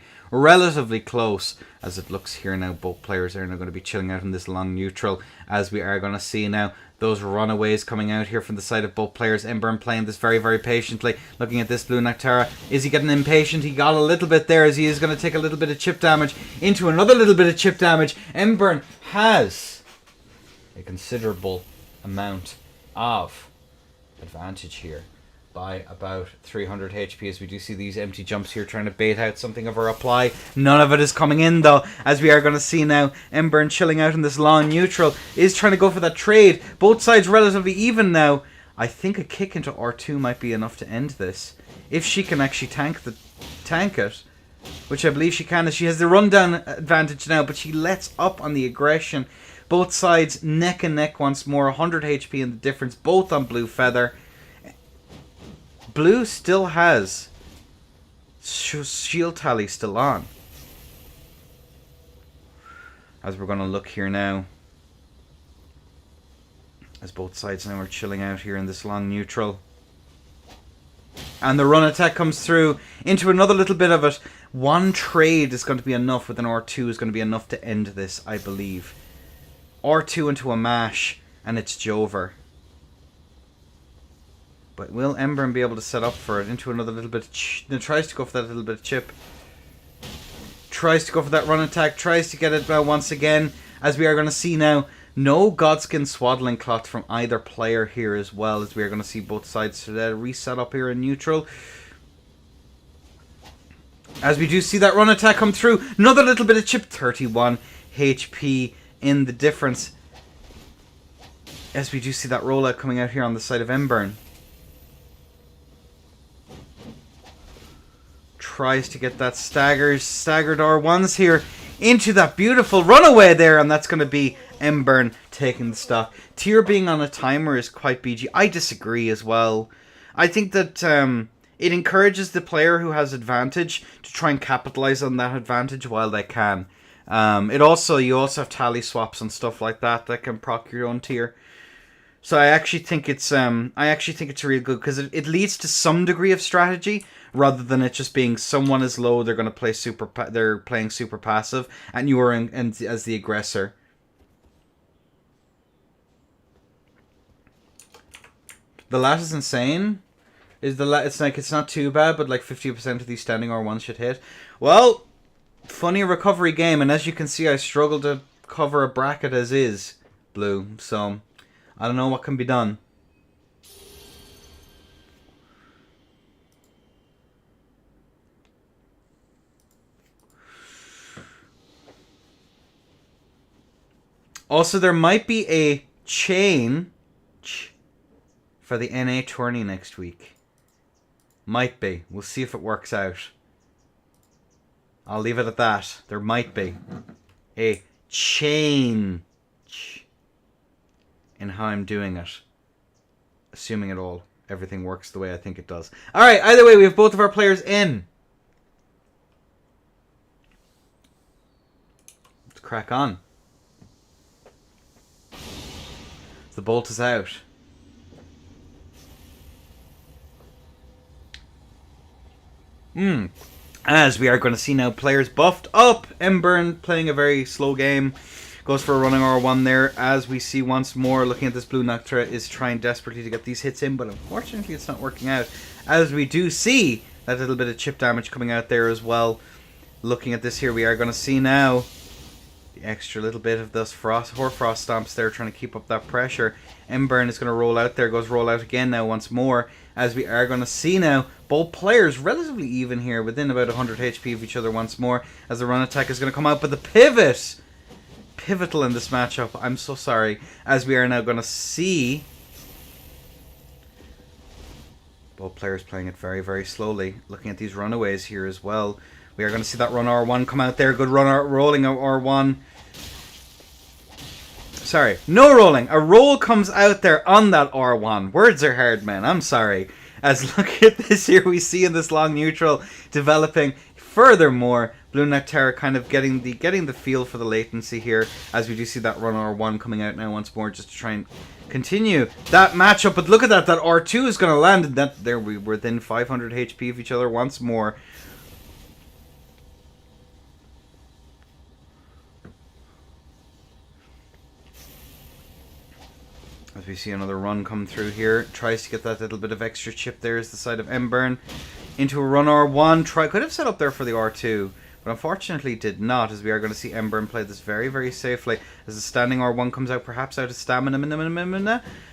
close, as it looks here now. Both players are now going to be chilling out in this long neutral, as we are going to see now those runaways coming out here from the side of both players. Embern playing this very, very patiently. Looking at this, Blue Noctara, is he getting impatient? He got a little bit there, as he is going to take a little bit of chip damage into another little bit of chip damage. Embern has a considerable amount of advantage here by about 300 HP, as we do see these empty jumps here trying to bait out something of our apply. None of it is coming in though, as we are going to see now Embern chilling out in this long neutral, is trying to go for that trade. Both sides relatively even now. I think a kick into R2 might be enough to end this, if she can actually tank it, which I believe she can, as she has the rundown advantage now, but she lets up on the aggression. Both sides neck and neck once more, 100 HP in the difference, both on Blue Feather. Blue still has shield tally still on. As we're going to look here now, as both sides now are chilling out here in this long neutral. And the run attack comes through into another little bit of it. One trade is going to be enough with an R2 is going to be enough to end this, I believe. R2 into a mash, and it's Jover. But will Embern be able to set up for it into another little bit? Tries to go for that little bit of chip. Tries to go for that run attack. Tries to get it once again. As we are going to see now, no Godskin Swaddling Cloth from either player here as well. As we are going to see both sides reset up here in neutral. As we do see that run attack come through. Another little bit of chip. 31 HP in the difference. As we do see that rollout coming out here on the side of Embern. Tries to get that staggered R1s here into that beautiful runaway there, and that's going to be Embern taking the stock. Tier being on a timer is quite BG. I disagree as well. I think that it encourages the player who has advantage to try and capitalize on that advantage while they can. You also have tally swaps and stuff like that can proc your own tier. So I actually think it's real good, because it leads to some degree of strategy, rather than it just being someone is low, they're going to play they're playing super passive, and you are as the aggressor. The lat is insane. It's not too bad, but like 50% of these standing R1s should hit. Well, funny recovery game, and as you can see, I struggle to cover a bracket as is, Blue. So I don't know what can be done. Also, there might be a change for the NA tourney next week. Might be. We'll see if it works out. I'll leave it at that. There might be a change in how I'm doing it. Assuming everything works the way I think it does. Alright, either way, we have both of our players in. Let's crack on. The bolt is out. As we are going to see now players buffed up. Embern playing a very slow game. Goes for a running R1 there. As we see once more, looking at this blue Noctura is trying desperately to get these hits in, but unfortunately it's not working out. As we do see that little bit of chip damage coming out there as well. Looking at this here, we are going to see now the extra little bit of those Hoarfrost stomps there, trying to keep up that pressure. Embern is going to roll out there, goes roll out again now once more, as we are going to see now both players relatively even here, within about 100 HP of each other once more, as the run attack is going to come out, but the pivotal in this matchup, I'm so sorry, as we are now going to see both players playing it very, very slowly. Looking at these runaways here as well. We are going to see that run R1 come out there. Good rolling R1. Sorry, no rolling. A roll comes out there on that R1. Words are hard, man. I'm sorry. As look at this here, we see in this long neutral developing. Furthermore, Blue Noctura kind of getting the feel for the latency here, as we do see that run R1 coming out now once more, just to try and continue that matchup. But look at that R2 is going to land, and that there we were within 500 HP of each other once more. As we see another run come through here, tries to get that little bit of extra chip there as the side of Embern into a run R1. Could have set up there for the R2, but unfortunately did not, as we are going to see Embern play this very, very safely as the standing R1 comes out, perhaps out of stamina,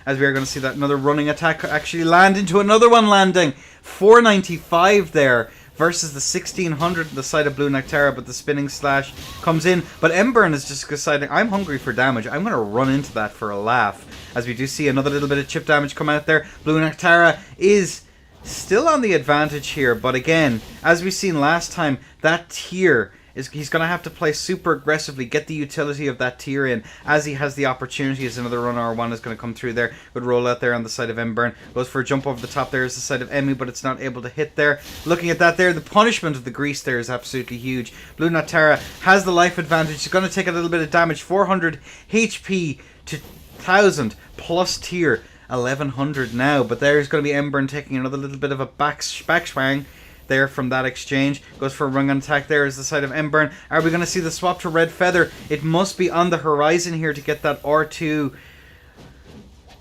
as we are going to see that another running attack actually land into another one landing. 495 there versus the 1600 on the side of Blue Noctura, but the spinning slash comes in. But Embern is just deciding, I'm hungry for damage. I'm going to run into that for a laugh. As we do see another little bit of chip damage come out there. Blue Noctura is still on the advantage here, but again, as we've seen last time, that tier he's going to have to play super aggressively, get the utility of that tier in as he has the opportunity, as another run R1 is going to come through there. Good roll out there on the side of Embern. Goes for a jump over the top there is the side of Emmy, but it's not able to hit there. Looking at that there, the punishment of the grease there is absolutely huge. Blue Noctura has the life advantage. He's going to take a little bit of damage. 400 HP to 1000 plus tier. 1100 now, but there's going to be Embern taking another little bit of a backswang there from that exchange. Goes for a run attack there as the side of Embern. Are we going to see the swap to Red Feather? It must be on the horizon here to get that R2.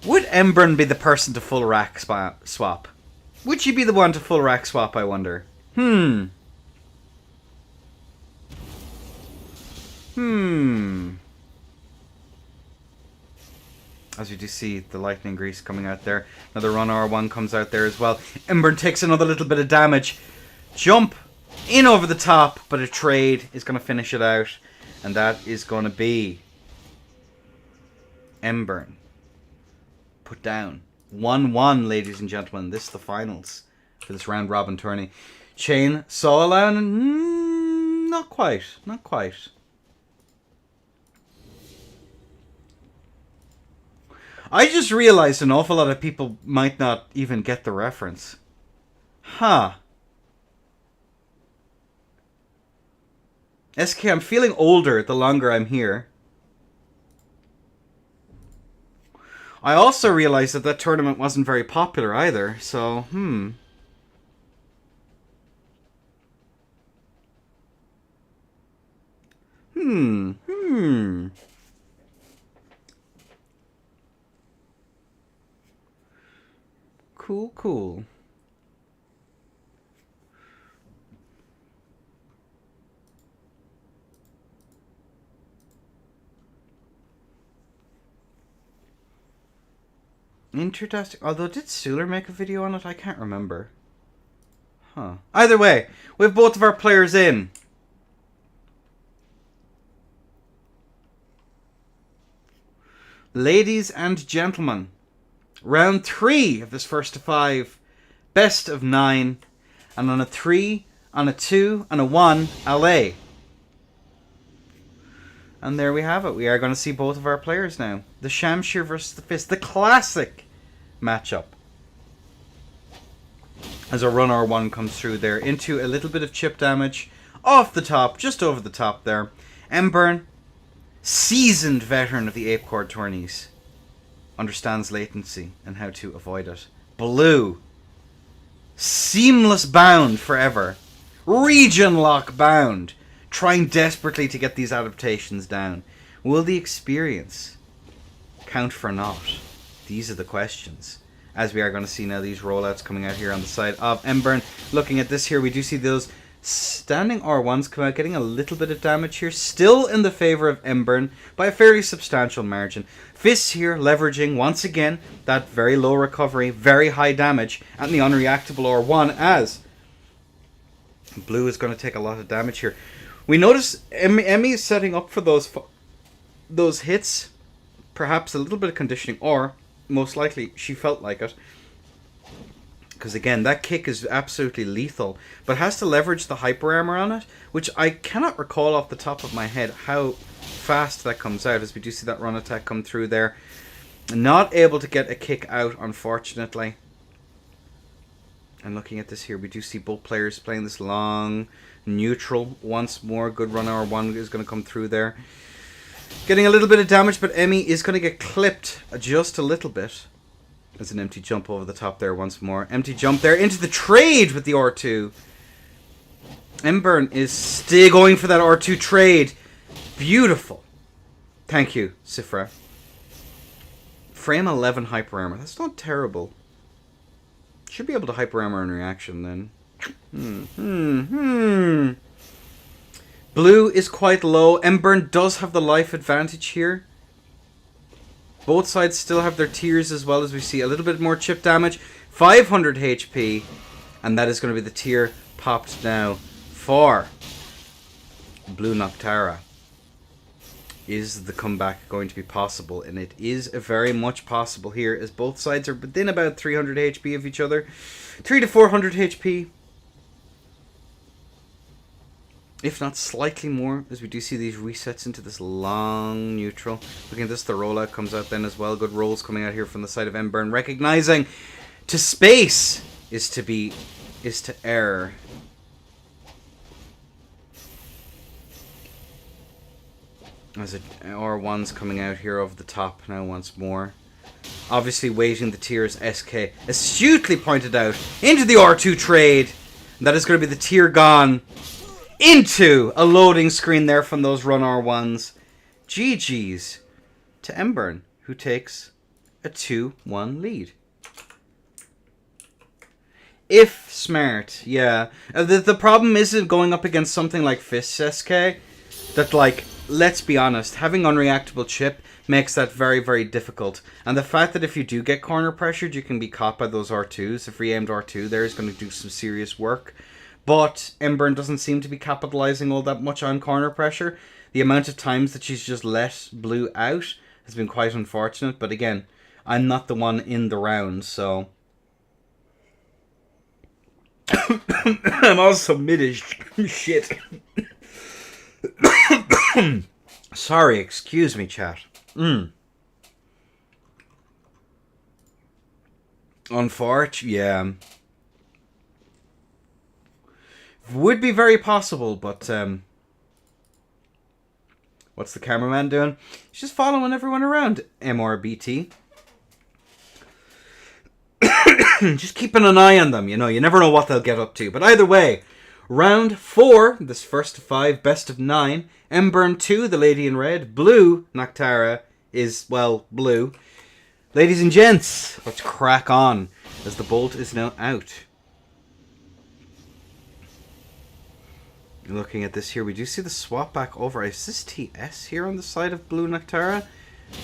Would Embern be the person to full rack swap? Would she be the one to full rack swap, I wonder? As you do see the lightning grease coming out there. Another run R1 comes out there as well. Embern takes another little bit of damage. Jump in over the top, but a trade is going to finish it out. And that is going to be Embern put down. 1-1, ladies and gentlemen. This is the finals for this round robin tourney. Chain Solan, not quite. Not quite. I just realized an awful lot of people might not even get the reference. Huh. SK, I'm feeling older the longer I'm here. I also realized that that tournament wasn't very popular either, so, Cool. Interesting. Although, did Suler make a video on it? I can't remember. Huh. Either way, we have both of our players in. Ladies and gentlemen, round 3 of this first to 5, best of 9, and on a 3, on a 2, and a 1, LA. And there we have it. We are going to see both of our players now. The Shamshir versus the Fist, the classic matchup. As a run R1 comes through there into a little bit of chip damage off the top, just over the top there. Embern, seasoned veteran of the Ape Core tourneys, understands latency and how to avoid it. Blue, seamless bound forever. region lock bound, trying desperately to get these adaptations down. Will the experience count for naught? These are the questions. As we are going to see now these rollouts coming out here on the side of Embern. Looking at this here, we do see those standing R1s come out, getting a little bit of damage here. Still in the favour of Embern by a fairly substantial margin. Fists here leveraging, once again, that very low recovery, very high damage, and the unreactable R1 as Blue is going to take a lot of damage here. We notice Emmy is setting up for those hits. Perhaps a little bit of conditioning, or most likely she felt like it. Because again, that kick is absolutely lethal, but has to leverage the hyper armor on it, which I cannot recall off the top of my head how fast that comes out, as we do see that run attack come through there. Not able to get a kick out, unfortunately. And looking at this here, we do see both players playing this long neutral once more. Good run R1 is going to come through there. Getting a little bit of damage, but Emmy is going to get clipped just a little bit. There's an empty jump over the top there once more. Empty jump there into the trade with the R2. Embern is still going for that R2 trade. Beautiful. Thank you, Sifra. Frame 11 hyper armor. That's not terrible. Should be able to hyper armor in reaction then. Blue is quite low. Embern does have the life advantage here. Both sides still have their tiers as well, as we see a little bit more chip damage. 500 HP. And that is going to be the tier popped now for Blue Noctara. Is the comeback going to be possible? And it is very much possible here, as both sides are within about 300 HP of each other. 300 to 400 HP. If not slightly more, as we do see these resets into this long neutral. Looking at this, the rollout comes out then as well. Good rolls coming out here from the side of Embern. Recognizing to space is to err. As R1's coming out here over the top now once more. Obviously waiting the tiers. SK astutely pointed out into the R2 trade. And that is going to be the tier gone into a loading screen there from those run R1s. GG's to Embern, who takes a 2-1 lead. If smart, yeah. The problem isn't going up against something like Fists SK. That, like, let's be honest, having unreactable chip makes that very, very difficult. And the fact that if you do get corner pressured, you can be caught by those R2s. If re-aimed R2 there is going to do some serious work. But Embern doesn't seem to be capitalizing all that much on corner pressure. The amount of times that she's just let Blue out has been quite unfortunate. But again, I'm not the one in the round, so I'm also mid-ish. Shit. Sorry, excuse me, chat. Unfortunate, yeah. Would be very possible, but what's the cameraman doing? He's just following everyone around, MRBT. Just keeping an eye on them, you know. You never know what they'll get up to. But either way, round 4, this first of 5, best of 9. Embern 2, the lady in red. Blue, Noctara, is, well, blue. Ladies and gents, let's crack on, as the bolt is now out. Looking at this here, we do see the swap back over. Is this TS here on the side of Blue Noctara?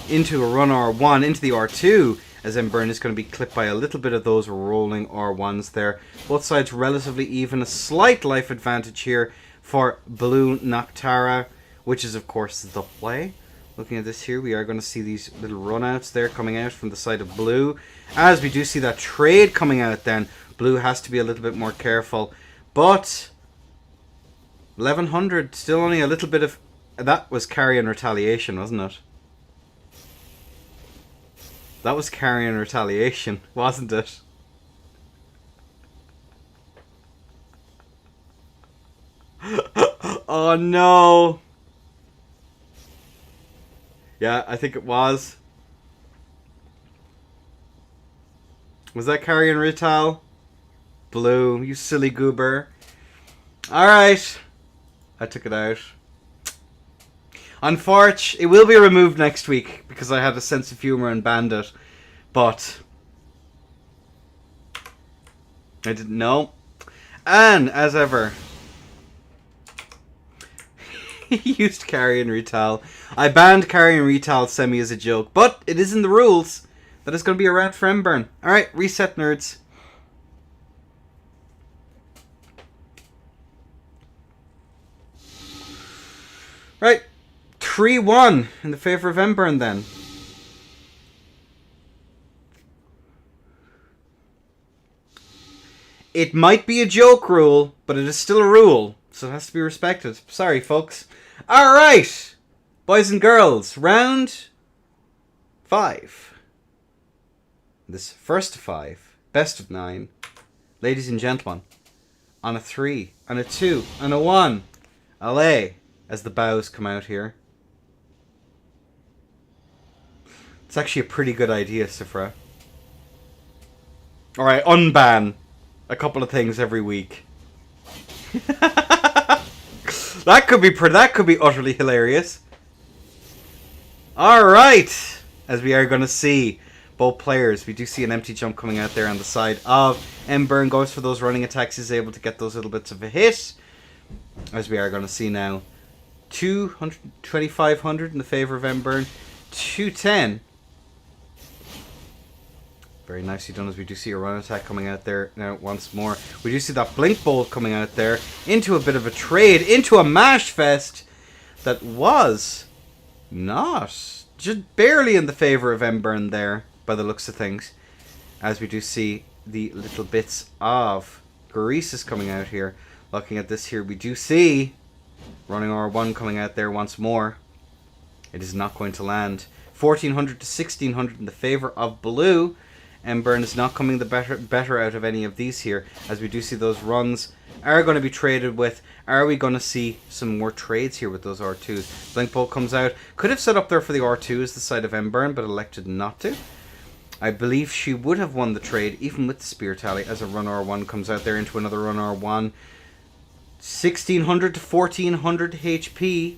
Into a run R1, into the R2, as Embern is going to be clipped by a little bit of those rolling R1s there. Both sides relatively even. A slight life advantage here for Blue Noctara, which is, of course, the play. Looking at this here, we are going to see these little runouts there coming out from the side of Blue. As we do see that trade coming out then, Blue has to be a little bit more careful. But 1100, still only a little bit of... That was carrying retaliation, wasn't it? That was carrying retaliation, wasn't it? Oh no! Yeah, I think it was. Was that carrying retal? Blue, you silly goober. Alright. I took it out. Unfortunately, it will be removed next week because I had a sense of humor and banned it. But I didn't know. And, as ever, he used carry and retell. I banned carry and retell semi as a joke, but it is in the rules that it's going to be around for Embern. Alright, reset, nerds. Right, 3-1 in the favour of Embern then. It might be a joke rule, but it is still a rule, so it has to be respected. Sorry, folks. Alright, boys and girls, round 5. This first of 5, best of 9. Ladies and gentlemen, on a 3, on a 2, on a 1. Allez, as the bows come out here. It's actually a pretty good idea, Sifra. Alright, unban a couple of things every week. That could be utterly hilarious. Alright, as we are going to see both players, we do see an empty jump coming out there on the side of Embern. Goes for those running attacks, is able to get those little bits of a hit. As we are going to see now, 2,500 in the favour of Embern, 210. Very nicely done, as we do see a run attack coming out there now once more. We do see that blink bolt coming out there into a bit of a trade, into a mash fest that was not, just barely in the favour of Embern there by the looks of things. As we do see the little bits of Greases coming out here. Looking at this here, we do see running R1 coming out there once more. It is not going to land. 1,400 to 1,600 in the favour of blue. Embern is not coming the better out of any of these here, as we do see those runs are going to be traded with. Are we going to see some more trades here with those R2s? Blink Bolt comes out. Could have set up there for the R2s, the side of Embern, but elected not to. I believe she would have won the trade, even with the Spear Tally, as a run R1 comes out there into another run R1. 1,600 to 1,400 HP.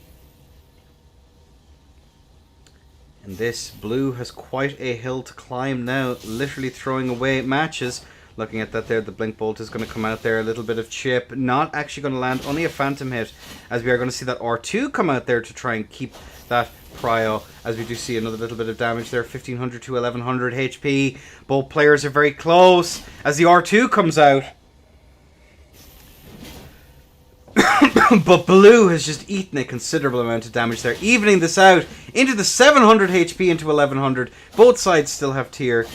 And this blue has quite a hill to climb now, literally throwing away matches. Looking at that there, the Blink Bolt is going to come out there, a little bit of chip, not actually going to land, only a phantom hit, as we are going to see that R2 come out there to try and keep that prio, as we do see another little bit of damage there, 1,500 to 1,100 HP. Both players are very close, as the R2 comes out. But blue has just eaten a considerable amount of damage there, evening this out into the 700 HP into 1100. Both sides still have tier.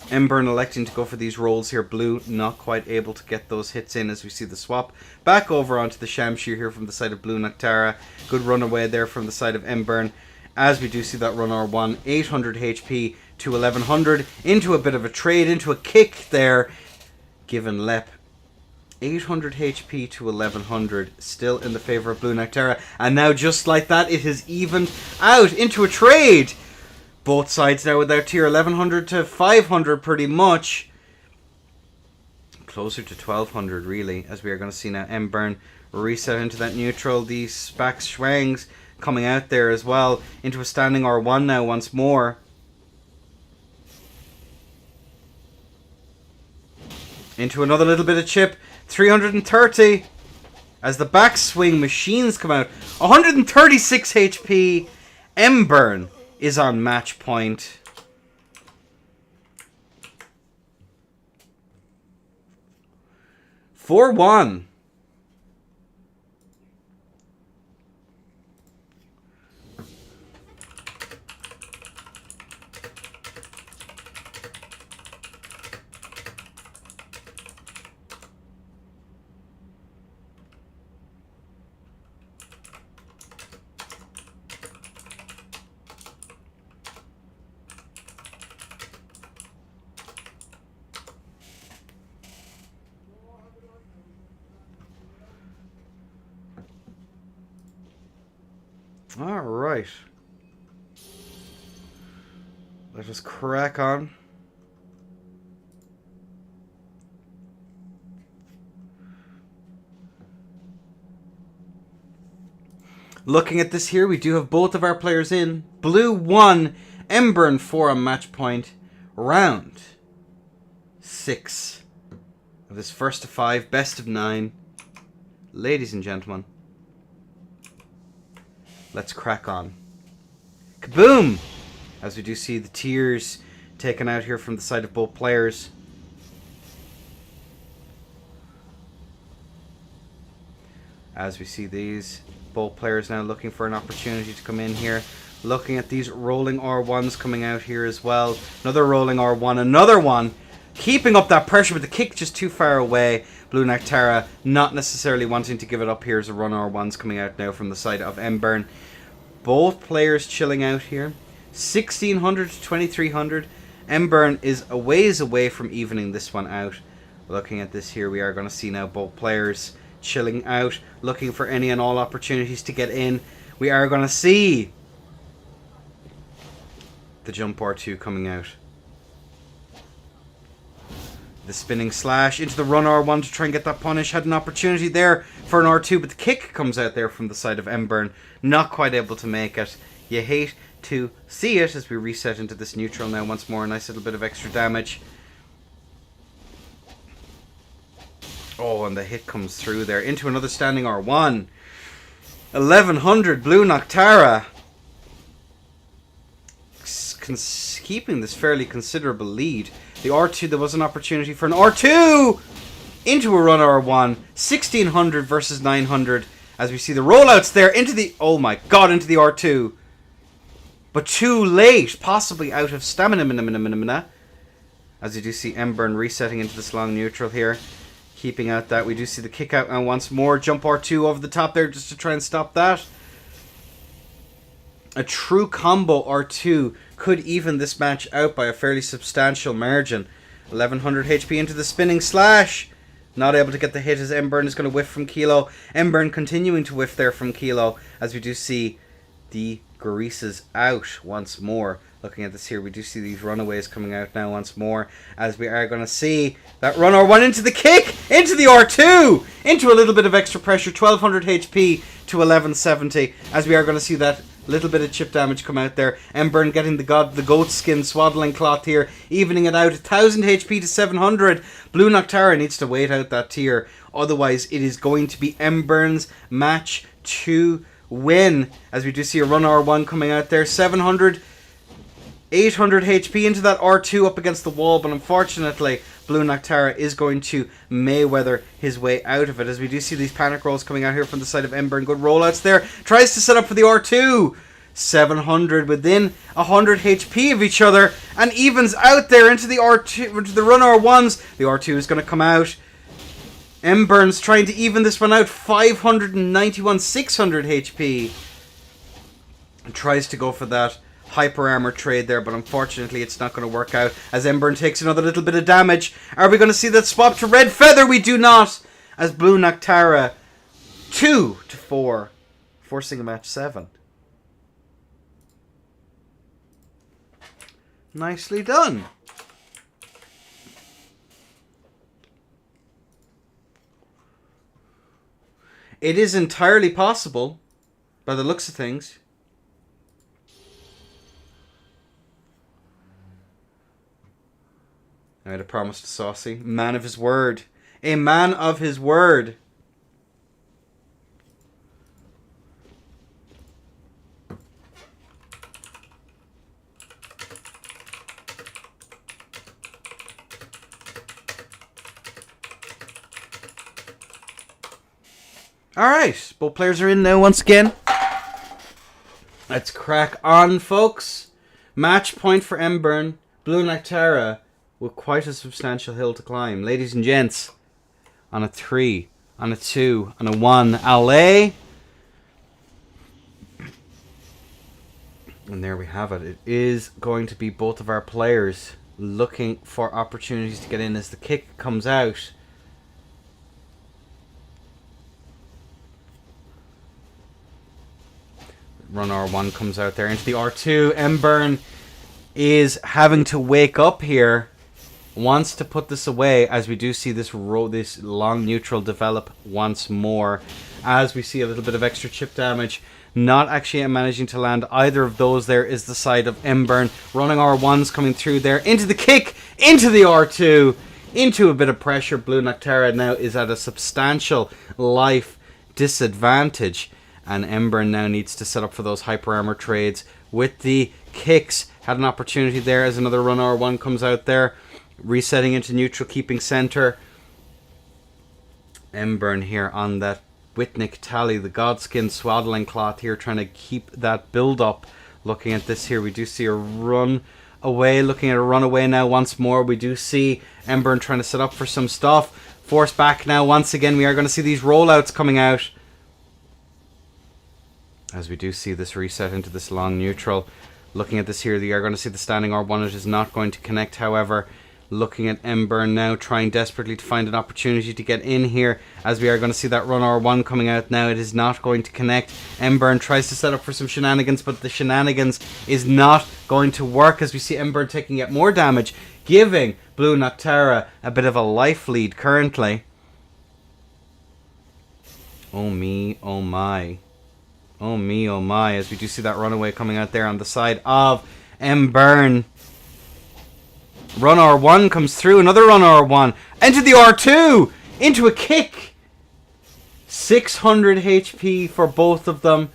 Embern electing to go for these rolls here. Blue not quite able to get those hits in, as we see the swap back over onto the Shamshir here from the side of Blue Noctara. Good run away there from the side of Embern, as we do see that run R1, 800 HP to 1100 into a bit of a trade, into a kick there, given Lep. 800 HP to 1100, still in the favour of Blue Noctara. And now, just like that, it has evened out into a trade. Both sides now with their tier 1100 to 500 pretty much. Closer to 1200 really, as we are going to see now Embern reset into that neutral. These Spax Schwangs coming out there as well, into a standing R1 now once more. Into another little bit of chip. 330 as the backswing machines come out. 136 HP. Embern is on match point. For 1. All right. Let us crack on. Looking at this here, we do have both of our players in. Blue 1, Embern 4 on match point. Round 6 of this first of 5, best of 9. Ladies and gentlemen, let's crack on. Kaboom! As we do see the tears taken out here from the side of both players. As we see these, both players now looking for an opportunity to come in here. Looking at these rolling R1s coming out here as well. Another rolling R1, another one. Keeping up that pressure, but the kick just too far away. Blue Noctara not necessarily wanting to give it up here as a run R1's coming out now from the side of Embern. Both players chilling out here. 1600 to 2300. Embern is a ways away from evening this one out. Looking at this here, we are going to see now both players chilling out, looking for any and all opportunities to get in. We are going to see the jump R2 coming out. The spinning slash into the run R1 to try and get that punish. Had an opportunity there for an R2, but the kick comes out there from the side of Embern. Not quite able to make it. You hate to see it as we reset into this neutral now once more. A nice little bit of extra damage. Oh, and the hit comes through there into another standing R1. 1100 Blue Noctara. Keeping this fairly considerable lead. The R2, there was an opportunity for an R2 into a run R1. 1600 versus 900 as we see the rollouts there into the, oh my god, into the R2. But too late, possibly out of stamina. As you do see Embern resetting into this long neutral here. Keeping out that, we do see the kick out and once more. Jump R2 over the top there just to try and stop that. A true combo R2 could even this match out by a fairly substantial margin. 1100 HP into the spinning slash. Not able to get the hit as Embern is going to whiff from Kilo. Embern continuing to whiff there from Kilo as we do see the greases out once more. Looking at this here, we do see these runaways coming out now once more as we are going to see that run R1 into the kick, into the R2, into a little bit of extra pressure, 1200 HP to 1170 as we are going to see that little bit of chip damage come out there. Embern getting the goat skin swaddling cloth here, evening it out, 1000 HP to 700. Blue Noctara needs to wait out that tier, otherwise it is going to be Embern's match to win as we do see a run R1 coming out there. 700 800 HP into that R2 up against the wall, but unfortunately Blue Noctara is going to Mayweather his way out of it as we do see these panic rolls coming out here from the side of Embern. Good rollouts there. Tries to set up for the R2. 700 within 100 HP of each other and evens out there into the R2, into the run R1s. The R2 is going to come out. Embern's trying to even this one out. 591, 600 HP. And tries to go for that hyper armor trade there, but unfortunately it's not going to work out as Embern takes another little bit of damage. Are we going to see that swap to Red Feather? We do not, as Blue Noctara 2-4, forcing a match 7. Nicely done. It is entirely possible, by the looks of things, I made a promise to Saucy. Man of his word. A man of his word. Alright, both players are in now once again. Let's crack on, folks. Match point for Embern. Blue Noctara with quite a substantial hill to climb. Ladies and gents, on a 3, on a 2, on a 1, alley. And there we have it. It is going to be both of our players looking for opportunities to get in as the kick comes out. Run R1 comes out there into the R2. Embern is having to wake up here. Wants to put this away as we do see this long neutral develop once more. As we see a little bit of extra chip damage. not actually managing to land either of those. There is the side of Embern. Running R1s coming through there. Into the kick. Into the R2. Into a bit of pressure. Blue Noctera now is at a substantial life disadvantage. And Embern now needs to set up for those hyper armor trades with the kicks. Had an opportunity there as another run R1 comes out there. Resetting into neutral, keeping center. Embern here on that Whitnick tally, the Godskin swaddling cloth here, trying to keep that build up. Looking at this here, we do see a run away. Looking at a runaway now once more. We do see Embern trying to set up for some stuff. Force back now once again. We are going to see these rollouts coming out. As we do see this reset into this long neutral. Looking at this here, we are going to see the standing R1. It is not going to connect, however. Looking at Embern now, trying desperately to find an opportunity to get in here. As we are going to see that run R1 coming out now. It is not going to connect. Embern tries to set up for some shenanigans, but the shenanigans is not going to work. As we see Embern taking yet more damage, giving Blue Noctera a bit of a life lead currently. Oh me, oh my. Oh me, oh my, as we do see that runaway coming out there on the side of Embern. Run R1 comes through, another run R1. Into the R2! Into a kick! 600 HP for both of them.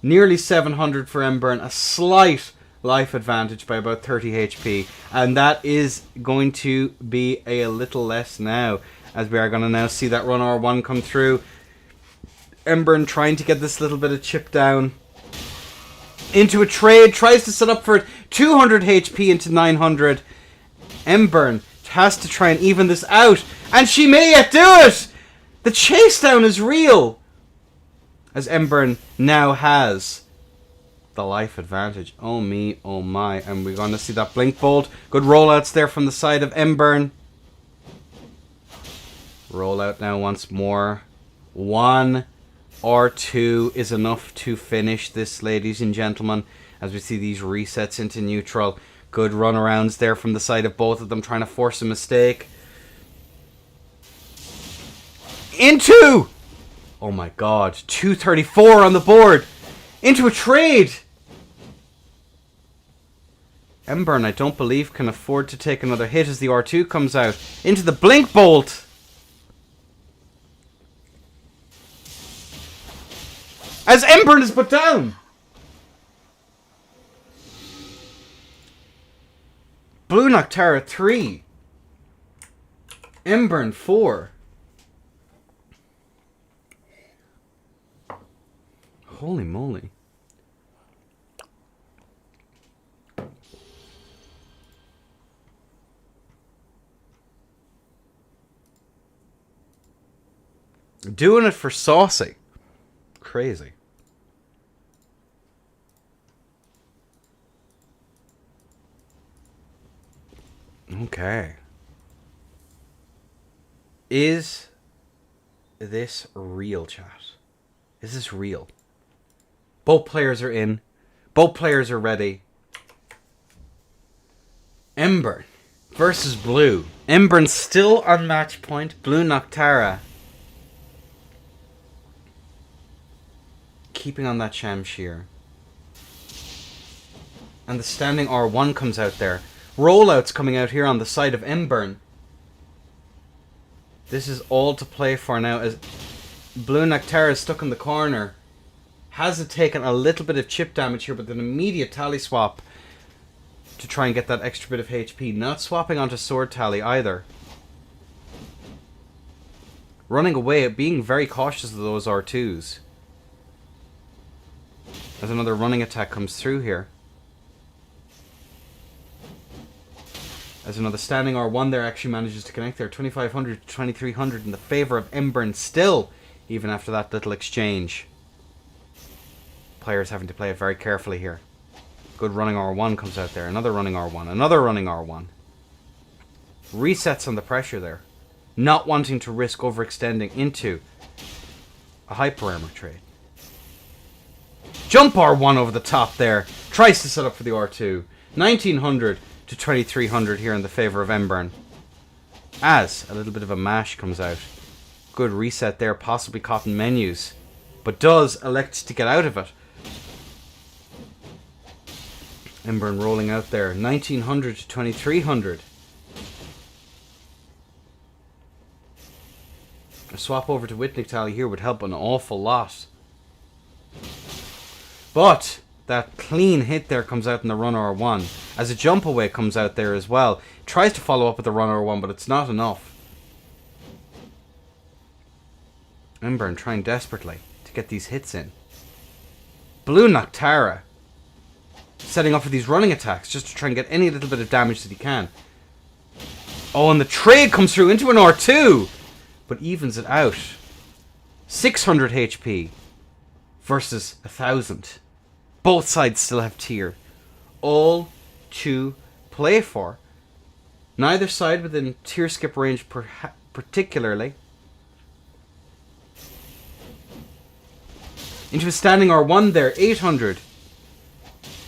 Nearly 700 for Embern. A slight life advantage by about 30 HP. And that is going to be a little less now. As we are going to now see that run R1 come through. Embern trying to get this little bit of chip down. Into a trade, tries to set up for 200 HP into 900. Embern has to try and even this out. And she may yet do it! The chase down is real! As Embern now has the life advantage. Oh me, oh my. And we're going to see that blink bolt. Good rollouts there from the side of Embern. Rollout now once more. 1 or 2 is enough to finish this, ladies and gentlemen. As we see these resets into neutral. Good runarounds there from the side of both of them, trying to force a mistake. Into! Oh my god. 234 on the board. Into a trade. Embern, I don't believe, can afford to take another hit as the R2 comes out. Into the blink bolt. As Embern is put down. Blue Noctera 3. Embern 4. Holy moly. Doing it for saucy. Crazy. Okay. Is this real, chat? Is this real? Both players are in. Both players are ready. Embern versus Blue. Embern still on match point. Blue Noctera keeping on that Shamshir. And the standing R1 comes out there. Rollouts coming out here on the side of Embern. This is all to play for now as Blue Noctera is stuck in the corner. Hasn't taken a little bit of chip damage here, but an immediate tally swap to try and get that extra bit of HP. Not swapping onto sword tally either. Running away, being very cautious of those R2s. As another running attack comes through here. As another standing R1 there actually manages to connect there. 2500 to 2300 in the favor of Embern still, even after that little exchange. Players having to play it very carefully here. Good running R1 comes out there. Another running R1. Another running R1. Resets on the pressure there. Not wanting to risk overextending into a hyper armor trade. Jump R1 over the top there. Tries to set up for the R2. 1900 to 2300 here in the favor of Embern. As a little bit of a mash comes out. Good reset there. Possibly caught in menus. but does elect to get out of it. Embern rolling out there. 1900 to 2300. A swap over to Witnigtal here would help an awful lot. But that clean hit there comes out in the run R1. As a jump away comes out there as well. Tries to follow up with the run R1, but it's not enough. Embern trying desperately to get these hits in. Blue Noctara setting up for these running attacks just to try and get any little bit of damage that he can. Oh, and the trade comes through into an R2, but evens it out. 600 HP versus 1000. Both sides still have tier. All to play for. Neither side within tier skip range particularly. Into a standing R1 there, 800.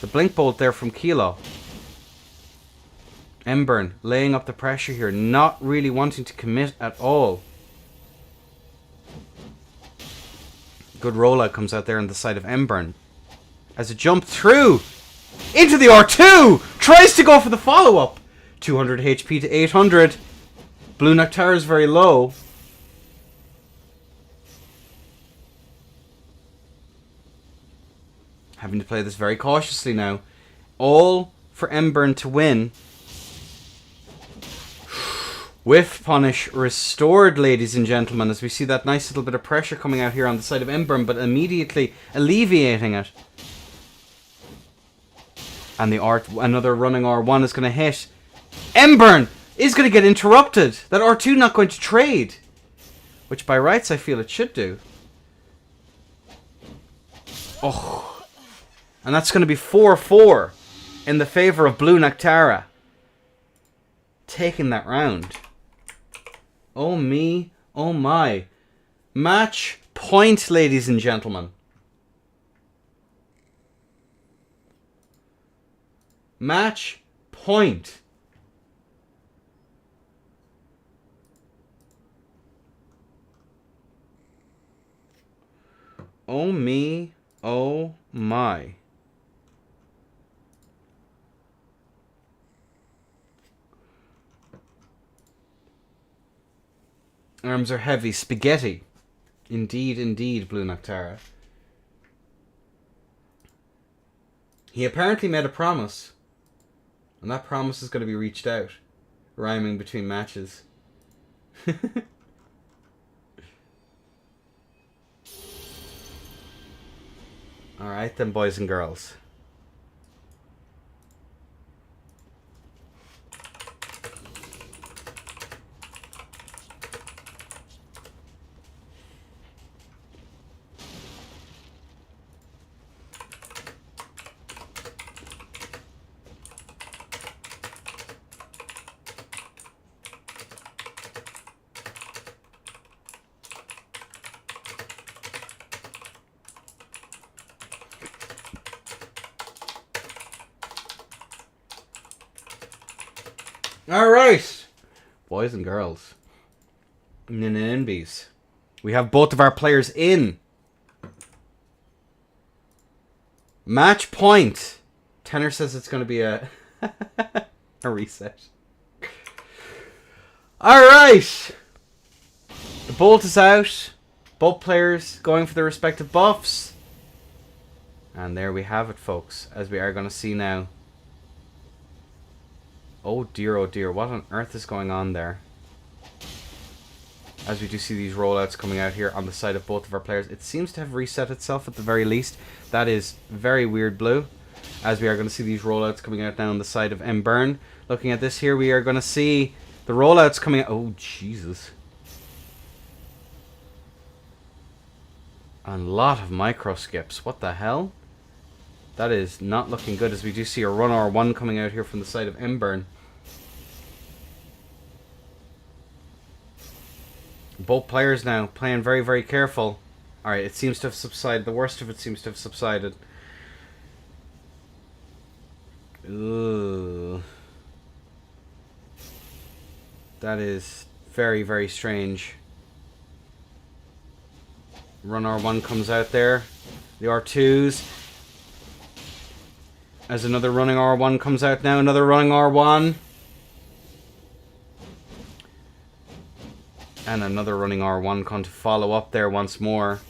The blink bolt there from Kilo. Embern laying up the pressure here, not really wanting to commit at all. Good rollout comes out there on the side of Embern. As a jump through into the R2, tries to go for the follow-up. 200 HP to 800. Blue Noctara is very low. Having to play this very cautiously now. All for Embern to win. Whiff punish restored, ladies and gentlemen, as we see that nice little bit of pressure coming out here on the side of Embern, but immediately alleviating it. And another running R1 is going to hit. Embern is going to get interrupted. That R2 not going to trade. Which by rights I feel it should do. Oh. And that's going to be 4-4 in the favor of Blue Noctara. Taking that round. Oh me, oh my. Match point, ladies and gentlemen. Match point. Oh me, oh my. Arms are heavy. Spaghetti. Indeed, indeed, Blue Noctara. He apparently made a promise. And that promise is going to be reached out. Rhyming between matches. Alright then, boys and girls. Alright, boys and girls, Ninimbies, we have both of our players in. Match point. Tenor says it's going to be a a reset. Alright, the bolt is out. Both players going for their respective buffs. And there we have it, folks, as we are going to see now. Oh dear, what on earth is going on there? As we do see these rollouts coming out here on the side of both of our players. It seems to have reset itself at the very least. That is very weird, Blue. As we are going to see these rollouts coming out now on the side of Embern. Looking at this here, we are going to see the rollouts coming out. Oh, Jesus. A lot of micro skips. What the hell? That is not looking good, as we do see a run R1 coming out here from the side of Embern. Both players now playing very, very careful. Alright, it seems to have subsided. The worst of it seems to have subsided. Ugh. That is very, very strange. Run R1 comes out there. The R2s. As another running R1 comes out now. Another running R1. And another running R1 come to follow up there once more.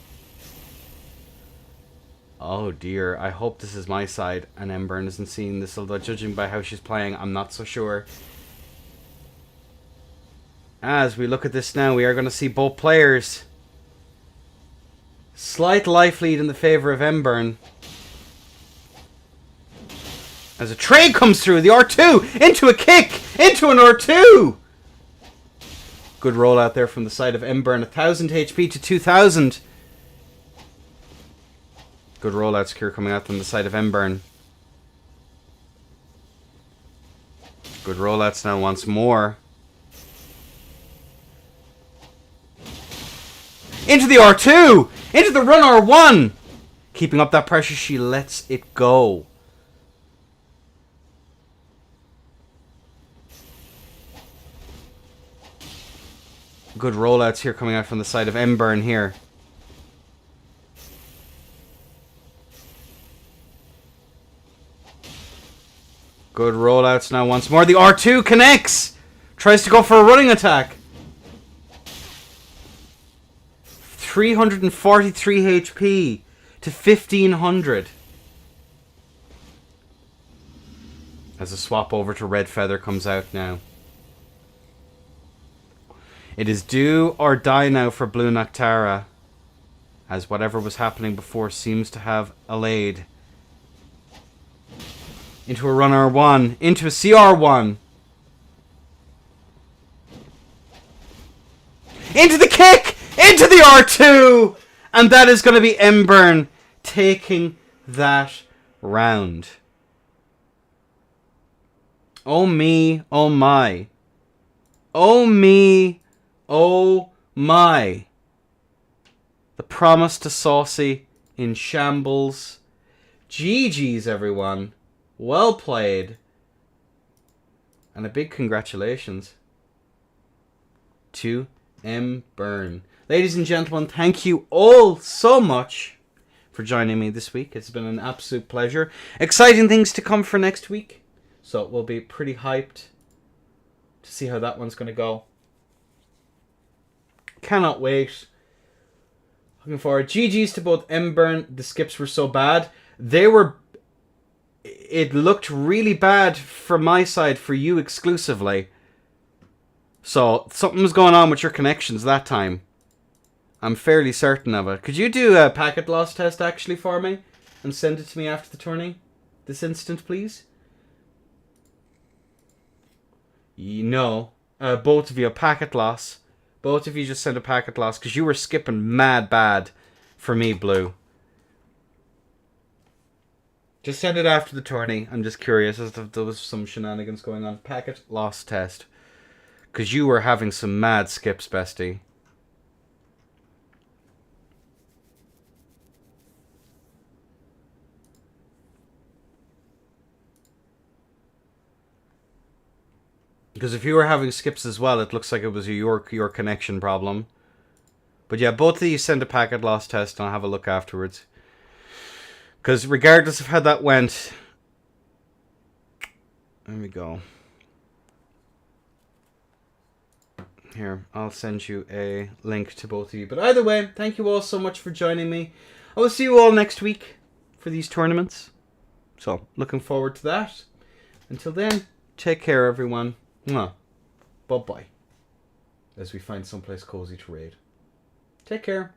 Oh dear, I hope this is my side and Embern isn't seeing this, although judging by how she's playing, I'm not so sure. As we look at this now, we are going to see both players. Slight life lead in the favour of Embern. As a trade comes through, the R2 into a kick, into an R2! Good rollout there from the side of Embern, 1000 HP to 2000. Good rollouts here coming out from the side of Embern. Good rollouts now once more. Into the R2! Into the run R1! Keeping up that pressure, she lets it go. Good rollouts here coming out from the side of Embern here. Good rollouts now once more. The R2 connects! Tries to go for a running attack. 343 HP to 1500. As a swap over to Red Feather comes out now. It is do or die now for Blue Noctara, as whatever was happening before seems to have allayed. Into a run R1, into a CR1. Into the kick! Into the R2! And that is going to be Embern taking that round. Oh me, oh my. Oh me, oh my. The promise to Saucy in shambles. GG's everyone. Well played. And a big congratulations to Embern. Ladies and gentlemen, thank you all so much for joining me this week. It's been an absolute pleasure. Exciting things to come for next week. So we'll be pretty hyped to see how that one's going to go. Cannot wait. Looking forward. GG's to both Embern. The skips were so bad. It looked really bad from my side for you exclusively. So something was going on with your connections that time. I'm fairly certain of it. Could you do a packet loss test actually for me? And send it to me after the tourney? This instant, please? No. Both of you, a packet loss. Both of you just send a packet loss. Because you were skipping mad bad for me, Blue. Just send it after the tourney. I'm just curious as if there was some shenanigans going on. Packet loss test. Because you were having some mad skips, bestie. Because if you were having skips as well, it looks like it was your connection problem. But yeah, both of you send a packet loss test and I'll have a look afterwards. Because regardless of how that went... There we go. Here, I'll send you a link to both of you. But either way, thank you all so much for joining me. I will see you all next week for these tournaments. So, looking forward to that. Until then, take care everyone. Mwah. Bye-bye. As we find someplace cozy to raid. Take care.